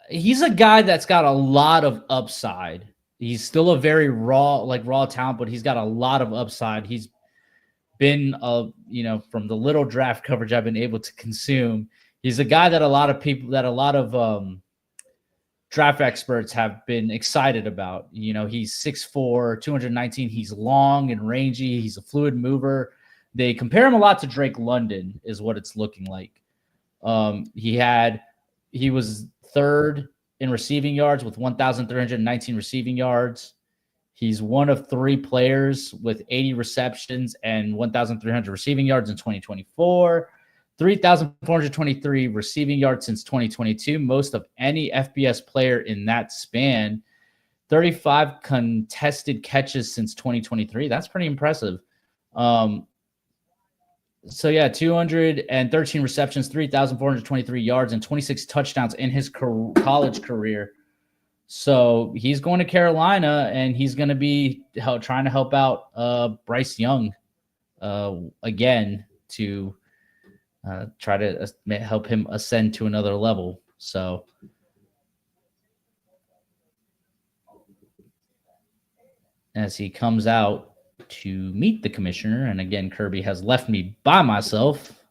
a guy that's got a lot of upside. He's still a very raw talent, but he's got a lot of upside. He's been from the little draft coverage I've been able to consume. He's a guy that a lot of draft experts have been excited about. He's 6'4", 219. He's long and rangy. He's a fluid mover. They compare him a lot to Drake London is what it's looking like. He was third in receiving yards with 1,319 receiving yards. He's one of 3 players with 80 receptions and 1,300 receiving yards in 2024. 3,423 receiving yards since 2022, most of any FBS player in that span. 35 contested catches since 2023. That's pretty impressive. 213 receptions, 3,423 yards, and 26 touchdowns in his college career. So he's going to Carolina, and he's going to be trying to help out Bryce Young again to try to help him ascend to another level. So as he comes out to meet the commissioner, and again, Kirby has left me by myself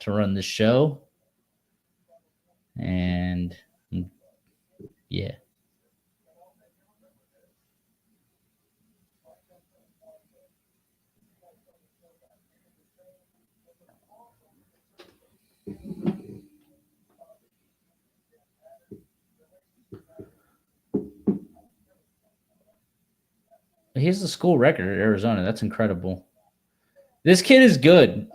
to run this show. And yeah. He has the school record at Arizona. That's incredible. This kid is good.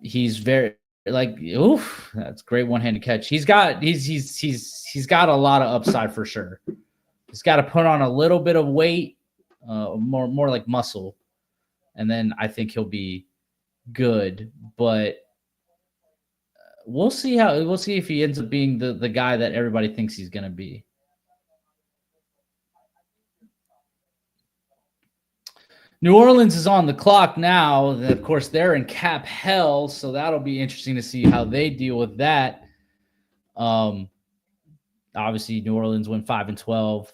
He's very that's great one-handed catch. He's got a lot of upside for sure. He's got to put on a little bit of weight, more like muscle, and then I think he'll be good. But we'll see if he ends up being the guy that everybody thinks he's going to be. New Orleans is on the clock now. Of course, they're in cap hell, so that'll be interesting to see how they deal with that. Obviously, New Orleans went 5-12.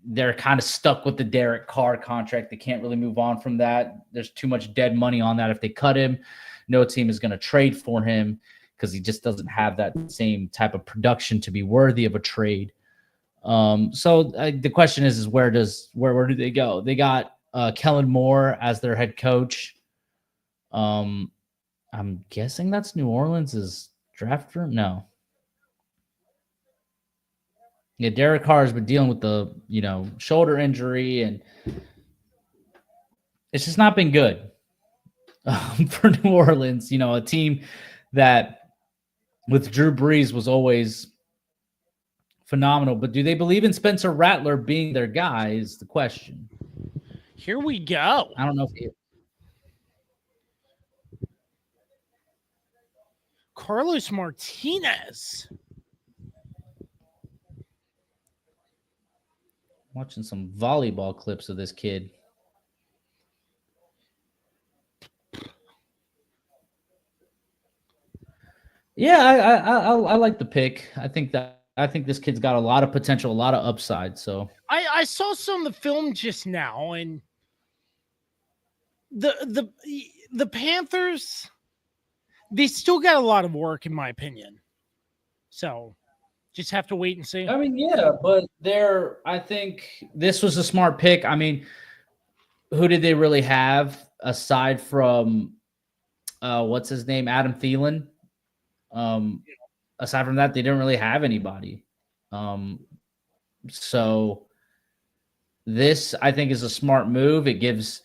They're kind of stuck with the Derek Carr contract. They can't really move on from that. There's too much dead money on that. If they cut him, no team is going to trade for him because he just doesn't have that same type of production to be worthy of a trade. So the question is where do they go? They got Kellen Moore as their head coach. I'm guessing that's New Orleans' draft room. No. Yeah, Derek Carr has been dealing with the shoulder injury, and it's just not been good for New Orleans. A team that with Drew Brees was always phenomenal. But do they believe in Spencer Rattler being their guy is the question. Here we go. I don't know if he... Carlos Martinez. Watching some volleyball clips of this kid. Yeah, I like the pick. I think that I think this kid's got a lot of potential, a lot of upside. So I saw some of the film just now, and the Panthers, they still got a lot of work, in my opinion. So just have to wait and see. I mean, yeah, but I think this was a smart pick. I mean, who did they really have aside from what's his name, Adam Thielen? Aside from that, they didn't really have anybody. So this, I think, is a smart move. It gives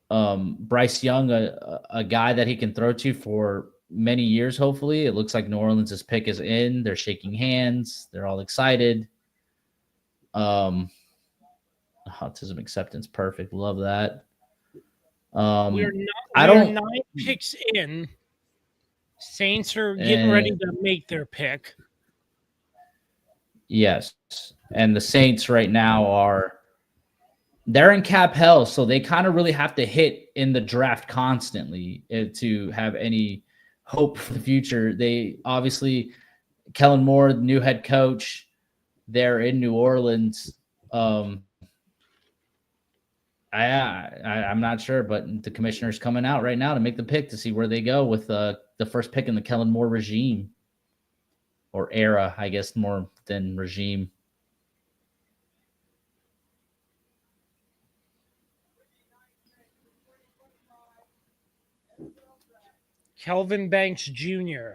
Bryce Young a guy that he can throw to for many years. Hopefully, it looks like New Orleans' pick is in. They're shaking hands. They're all excited. Autism acceptance, perfect. Love that. We're 9 picks in. Saints are getting ready to make their pick. Yes, and the Saints right now they're in cap hell, so they kind of really have to hit in the draft constantly to have any hope for the future. They obviously, Kellen Moore, the new head coach, they're in New Orleans. I'm not sure, but the commissioner's coming out right now to make the pick to see where they go with the first pick in the Kellen Moore regime, or era, I guess, more than regime. Kelvin Banks Jr.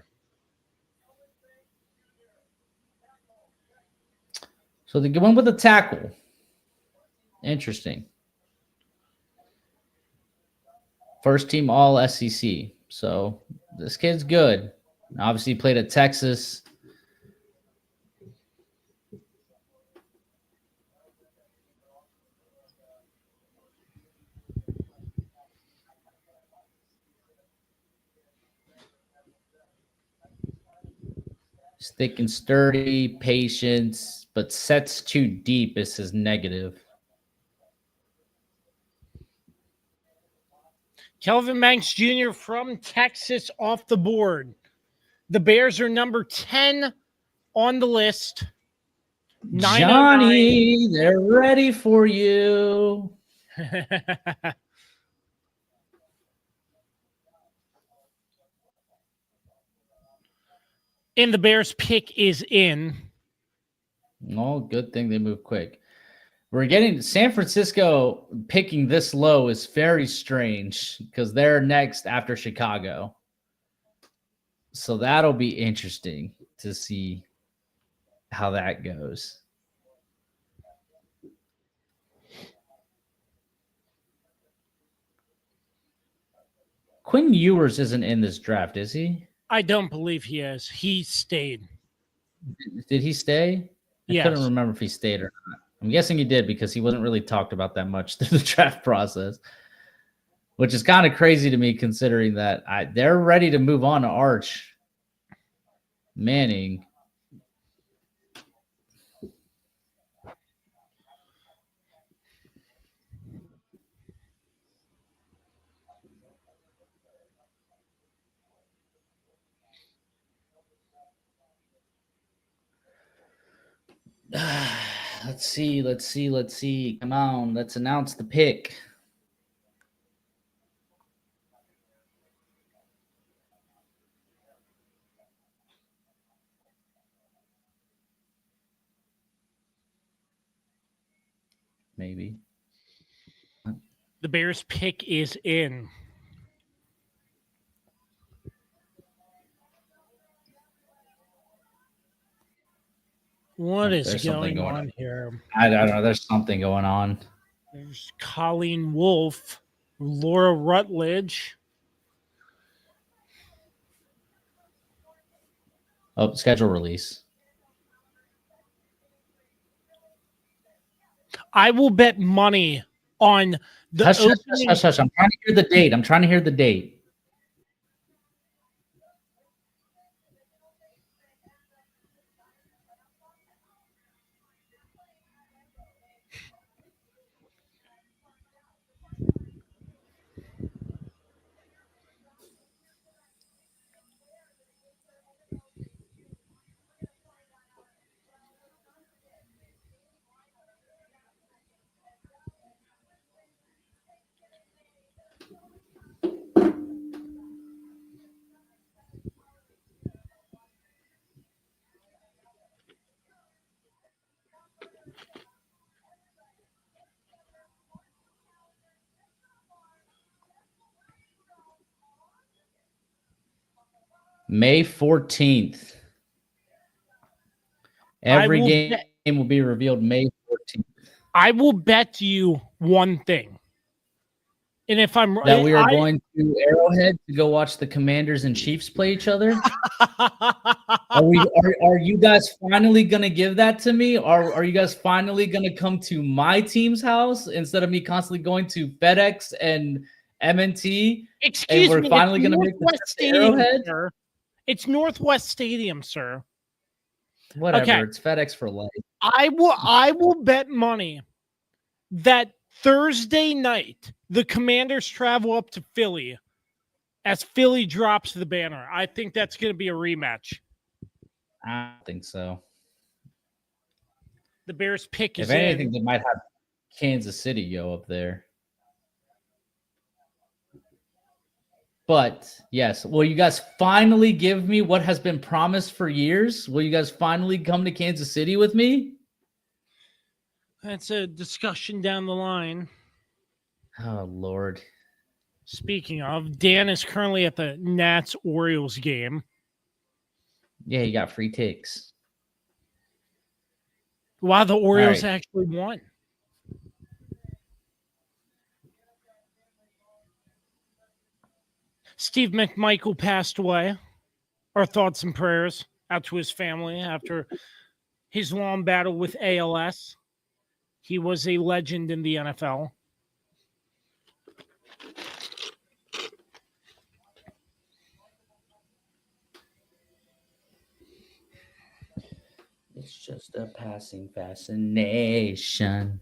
So they went with a tackle. Interesting. First team all SEC. So this kid's good. Obviously played at Texas. He's thick and sturdy, patience, but sets too deep is his negative. Kelvin Banks Jr. from Texas off the board. The Bears are number 10 on the list. Johnny, they're ready for you. And the Bears pick is in. Oh, good thing they move quick. We're getting San Francisco picking this low is very strange because they're next after Chicago. So that'll be interesting to see how that goes. Quinn Ewers isn't in this draft, is he? I don't believe he is. He stayed. Did he stay? Yes. I couldn't remember if he stayed or not. I'm guessing he did because he wasn't really talked about that much through the draft process, which is kind of crazy to me considering that they're ready to move on to Arch Manning. Let's see. Come on, let's announce the pick. Maybe. The Bears pick is in. What is going on here? I don't know. There's something going on. There's Colleen Wolfe, Laura Rutledge. Oh, schedule release. I will bet money on the opening. Hush. I'm trying to hear the date. May 14th. Every game will be revealed May 14th. I will bet you one thing. And if I'm right, that we are going to Arrowhead to go watch the Commanders and Chiefs play each other. Are you guys finally gonna give that to me? Are you guys finally gonna come to my team's house instead of me constantly going to FedEx and MNT? Excuse me, we're finally gonna make Northwest Stadium, sir. It's Northwest Stadium, sir. Whatever. Okay. It's FedEx for life. I will bet money that Thursday night the Commanders travel up to Philly as Philly drops the banner. I think that's going to be a rematch. I don't think so. The Bears pick is if anything, they might have Kansas City go up there. But yes, will you guys finally give me what has been promised for years? Will you guys finally come to Kansas City with me? That's a discussion down the line. Oh, Lord. Speaking of, Dan is currently at the Nats-Orioles game. Yeah, you got free takes. Wow, the Orioles actually won. Steve McMichael passed away. Our thoughts and prayers out to his family after his long battle with ALS. He was a legend in the NFL. It's just a passing fascination.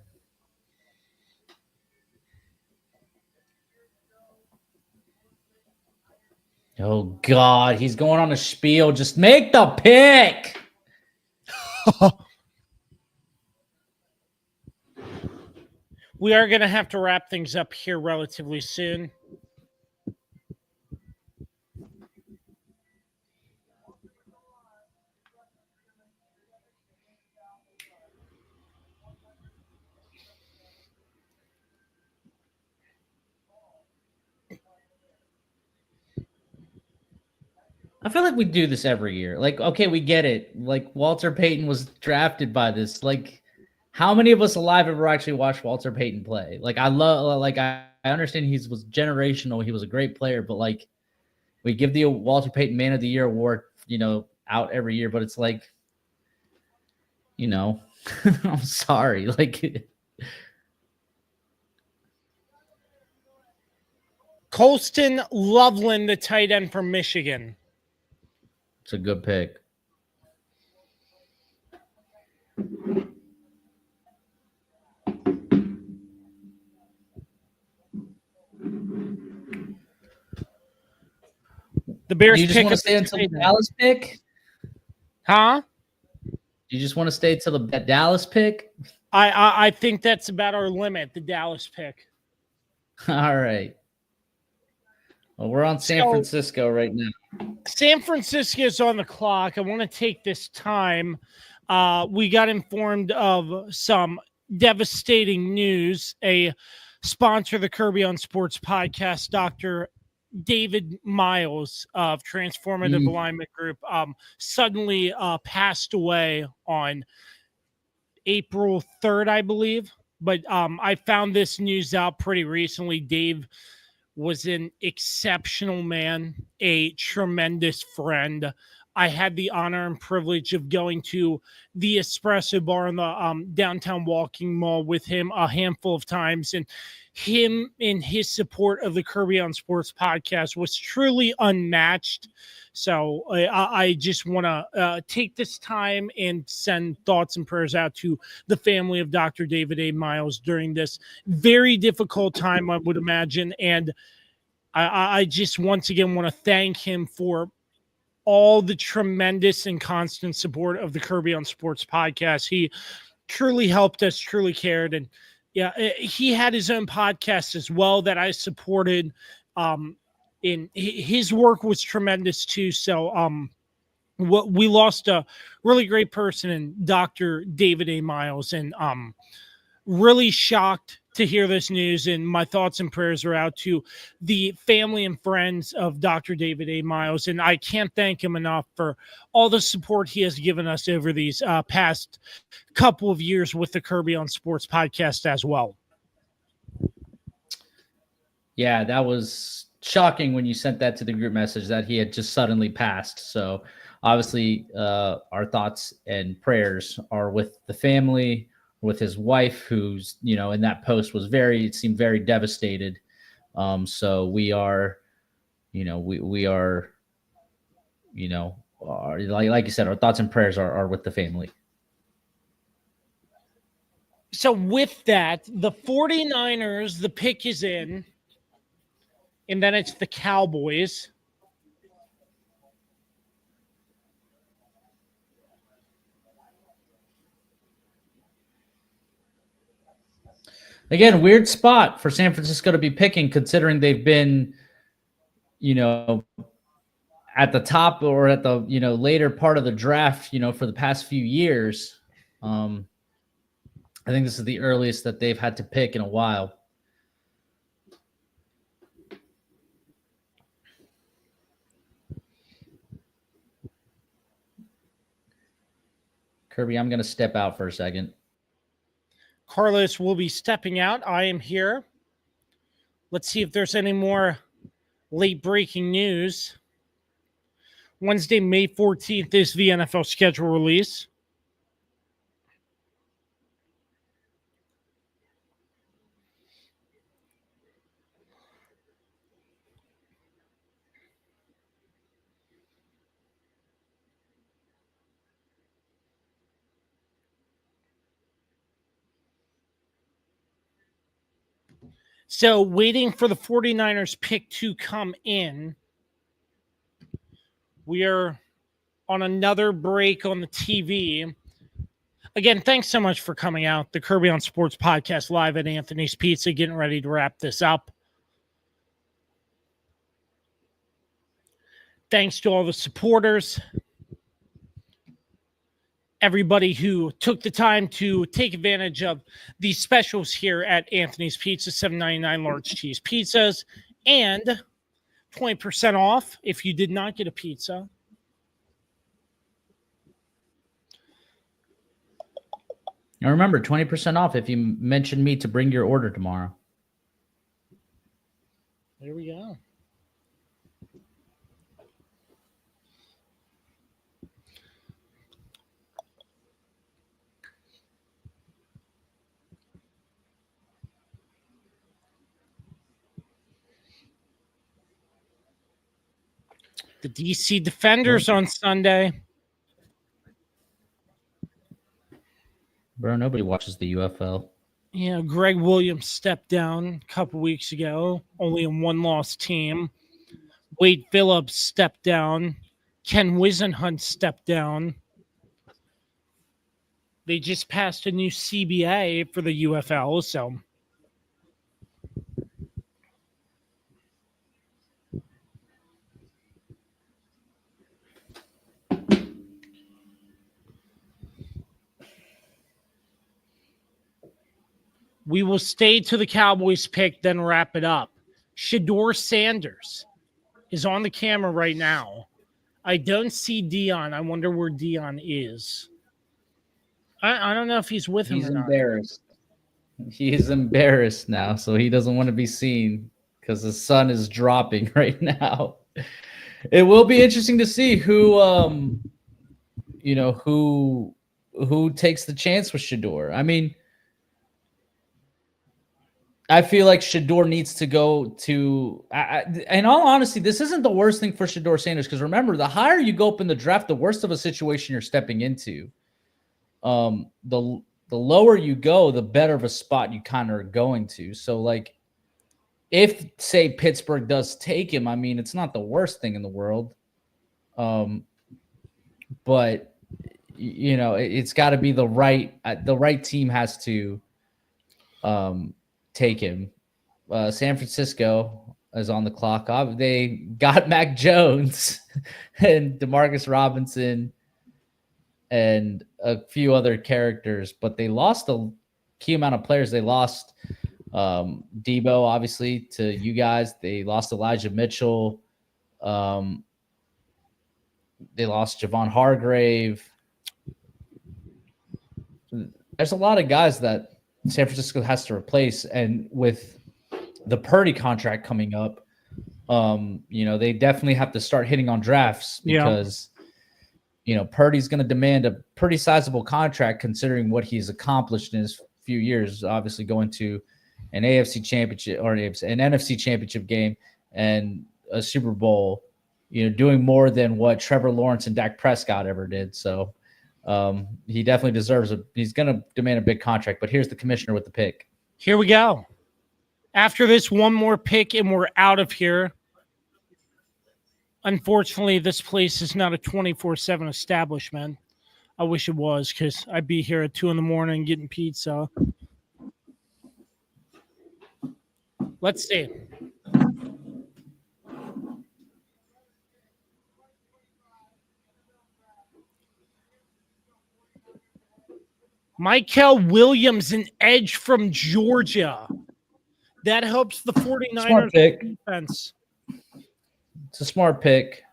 Oh, God. He's going on a spiel. Just make the pick. We are going to have to wrap things up here relatively soon. I feel like we do this every year. Like, okay, we get it. Like, Walter Payton was drafted by this. Like, how many of us alive ever actually watched Walter Payton play? Like, I understand he was generational. He was a great player, but like, we give the Walter Payton Man of the Year award, out every year, but it's like, I'm sorry. Like, Colston Loveland, the tight end from Michigan. it's a good pick. The Bears you just pick want to stay until the Dallas pick? Huh? You just want to stay till the Dallas pick? I think that's about our limit, the Dallas pick. All right. Well, we're on San Francisco right now. San Francisco is on the clock. I want to take this time. We got informed of some devastating news. A sponsor of the Kirby on Sports podcast, Dr. David Miles of Transformative Alignment Group, suddenly passed away on April 3rd, I believe. But I found this news out pretty recently. Dave was an exceptional man, a tremendous friend. I had the honor and privilege of going to the Espresso Bar in the downtown Walking Mall with him a handful of times, and him and his support of the Kirby on Sports podcast was truly unmatched. So I just want to take this time and send thoughts and prayers out to the family of Dr. David A. Miles during this very difficult time, I would imagine. And I just once again want to thank him for all the tremendous and constant support of the Kirby on Sports podcast. He truly helped us, truly cared. And yeah, he had his own podcast as well that I supported. In his work was tremendous too. So we lost a really great person in Dr. David A. Miles, and really shocked to hear this news, and my thoughts and prayers are out to the family and friends of Dr. David A. Miles. And I can't thank him enough for all the support he has given us over these past couple of years with the Kirby on Sports podcast as well. Yeah, that was shocking when you sent that to the group message that he had just suddenly passed. So obviously our thoughts and prayers are with the family, with his wife, who's, in that post it seemed very devastated. So we are, we are, like you said, our thoughts and prayers are with the family. So with that, the 49ers, the pick is in, and then it's the Cowboys. Again, weird spot for San Francisco to be picking, considering they've been, at the top or at the, later part of the draft, for the past few years. I think this is the earliest that they've had to pick in a while. Kirby, I'm going to step out for a second. Carlos will be stepping out. I am here. Let's see if there's any more late breaking news. Wednesday, May 14th is the NFL schedule release. So waiting for the 49ers pick to come in. We are on another break on the TV. Again, thanks so much for coming out. The Kirby on Sports podcast live at Anthony's Pizza, getting ready to wrap this up. Thanks to all the supporters. Everybody who took the time to take advantage of the specials here at Anthony's Pizza, $7.99 large cheese pizzas, and 20% off if you did not get a pizza. Now remember, 20% off if you mention me to bring your order tomorrow. There we go. The DC Defenders on Sunday. Bro, nobody watches the UFL. Yeah, Greg Williams stepped down a couple weeks ago, only a one-loss team. Wade Phillips stepped down. Ken Wisenhunt stepped down. They just passed a new CBA for the UFL, so... We will stay to the Cowboys pick, then wrap it up. Shedeur Sanders is on the camera right now. I don't see Dion. I wonder where Dion is. I don't know if he's with him. He's or not. embarrassed. He is embarrassed now, so he doesn't want to be seen because the sun is dropping right now. It will be interesting to see who takes the chance with Shedeur. I mean, I feel like Shedeur needs to go to in all honesty, this isn't the worst thing for Shedeur Sanders, because remember, the higher you go up in the draft, the worse of a situation you're stepping into. The lower you go, the better of a spot you kind of are going to. So, like, if, say, Pittsburgh does take him, I mean, it's not the worst thing in the world. But, it's got to be the right team has to take him. San Francisco is on the clock. They got Mac Jones and Demarcus Robinson and a few other characters, but they lost a key amount of players. They lost Debo, obviously, to you guys. They lost Elijah Mitchell. They lost Javon Hargrave. There's a lot of guys that San Francisco has to replace. And with the Purdy contract coming up, they definitely have to start hitting on drafts because, Purdy's going to demand a pretty sizable contract considering what he's accomplished in his few years, obviously going to an AFC championship or an NFC championship game and a Super Bowl, doing more than what Trevor Lawrence and Dak Prescott ever did. So he definitely deserves he's going to demand a big contract, but here's the commissioner with the pick. Here we go. After this, one more pick and we're out of here. Unfortunately, this place is not a 24/7 establishment. I wish it was because I'd be here at 2 a.m. getting pizza. Let's see. Michael Williams, an edge from Georgia. That helps the 49ers defense. It's a smart pick.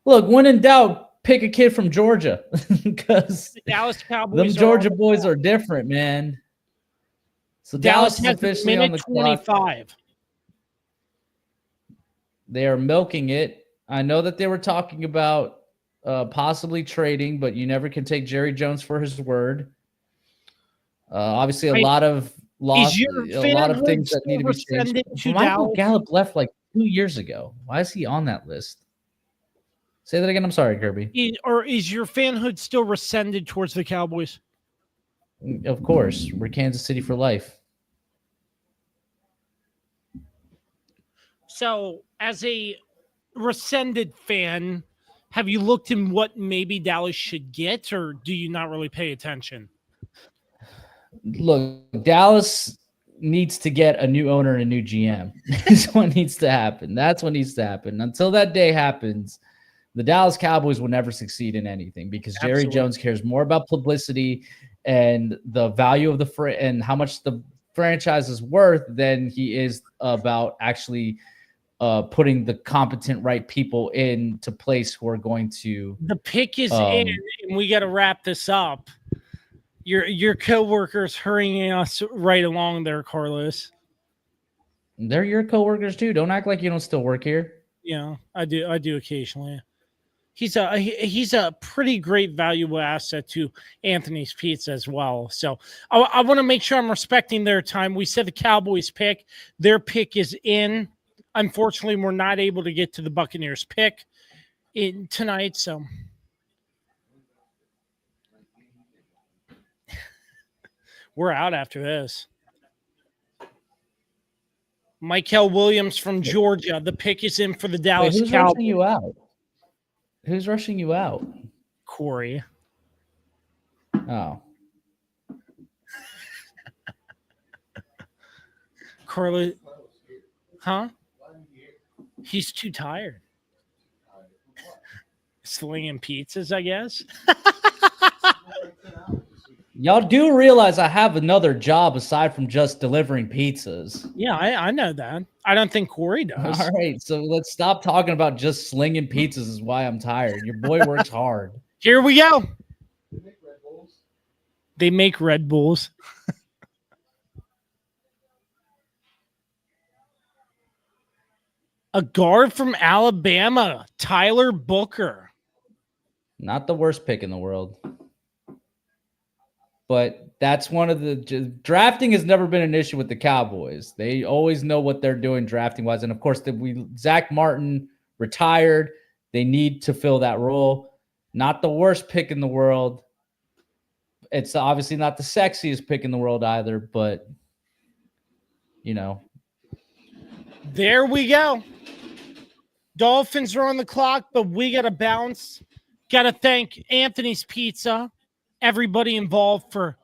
Look, when in doubt, pick a kid from Georgia because the Dallas Cowboys. Them Georgia boys are different, man. So Dallas is officially on the 25. Clock. They are milking it. I know that they were talking about possibly trading, but you never can take Jerry Jones for his word. Obviously, a lot of things that need to be changed. Michael Gallup left like 2 years ago. Why is he on that list? Say that again. I'm sorry, Kirby. Is your fanhood still rescinded towards the Cowboys? Of course. We're Kansas City for life. So, as a rescinded fan, have you looked in what maybe Dallas should get, or do you not really pay attention? Look, Dallas needs to get a new owner and a new GM. That's what needs to happen. Until that day happens, the Dallas Cowboys will never succeed in anything because Jerry Jones cares more about publicity and the value of and how much the franchise is worth than he is about actually putting the competent right people into place who are going to. The pick is in, and we got to wrap this up. Your coworkers hurrying us right along there, Carlos. They're your coworkers too. Don't act like you don't still work here. Yeah, I do occasionally. He's a pretty great valuable asset to Anthony's Pizza as well. So I want to make sure I'm respecting their time. We said the Cowboys pick. Their pick is in. Unfortunately, we're not able to get to the Buccaneers pick in tonight. So we're out after this. Michael Williams from Georgia. The pick is in for the Dallas Cowboys. Who's rushing you out? Corey. Oh. Corley. Huh? He's too tired. Slinging pizzas, I guess. Y'all do realize I have another job aside from just delivering pizzas. Yeah, I know that. I don't think Corey does. All right, so let's stop talking about just slinging pizzas is why I'm tired. Your boy works hard. Here we go. They make Red Bulls. A guard from Alabama, Tyler Booker. Not the worst pick in the world. But that's one of the drafting has never been an issue with the Cowboys. They always know what they're doing drafting wise. And of course, Zach Martin retired. They need to fill that role. Not the worst pick in the world. It's obviously not the sexiest pick in the world either, but There we go. Dolphins are on the clock, but we got to bounce. Got to thank Anthony's Pizza. Everybody involved for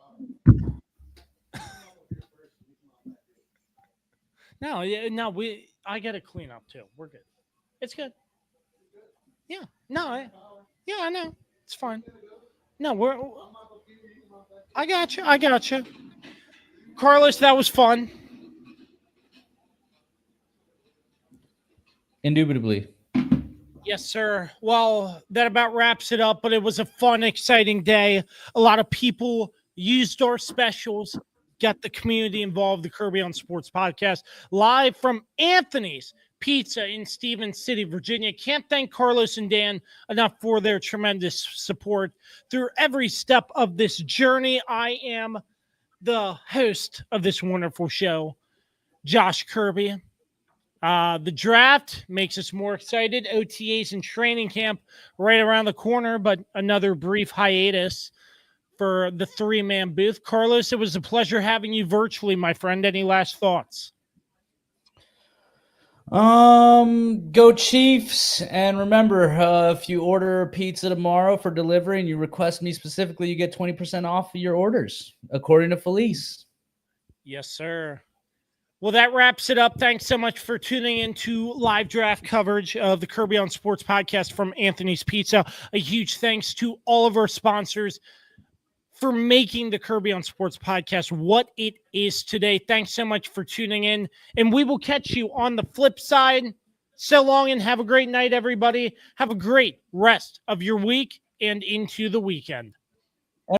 I gotta clean up too. We're good. It's good. Yeah. No, I know. It's fine. No, I got you. Carlos, that was fun. Indubitably. Yes, sir. Well, that about wraps it up, but it was a fun, exciting day. A lot of people used our specials, got the community involved, the Kirby on Sports podcast, live from Anthony's Pizza in Stevens City, Virginia. Can't thank Carlos and Dan enough for their tremendous support through every step of this journey. I am the host of this wonderful show, Josh Kirby. The draft makes us more excited. OTAs and training camp right around the corner, but another brief hiatus for the three-man booth. Carlos, it was a pleasure having you virtually, my friend. Any last thoughts? Go Chiefs. And remember, if you order pizza tomorrow for delivery and you request me specifically, you get 20% off of your orders, according to Felice. Yes, sir. Well, that wraps it up. Thanks so much for tuning into live draft coverage of the Kirby on Sports podcast from Anthony's Pizza. A huge thanks to all of our sponsors for making the Kirby on Sports podcast what it is today. Thanks so much for tuning in, and we will catch you on the flip side. So long and have a great night, everybody. Have a great rest of your week and into the weekend.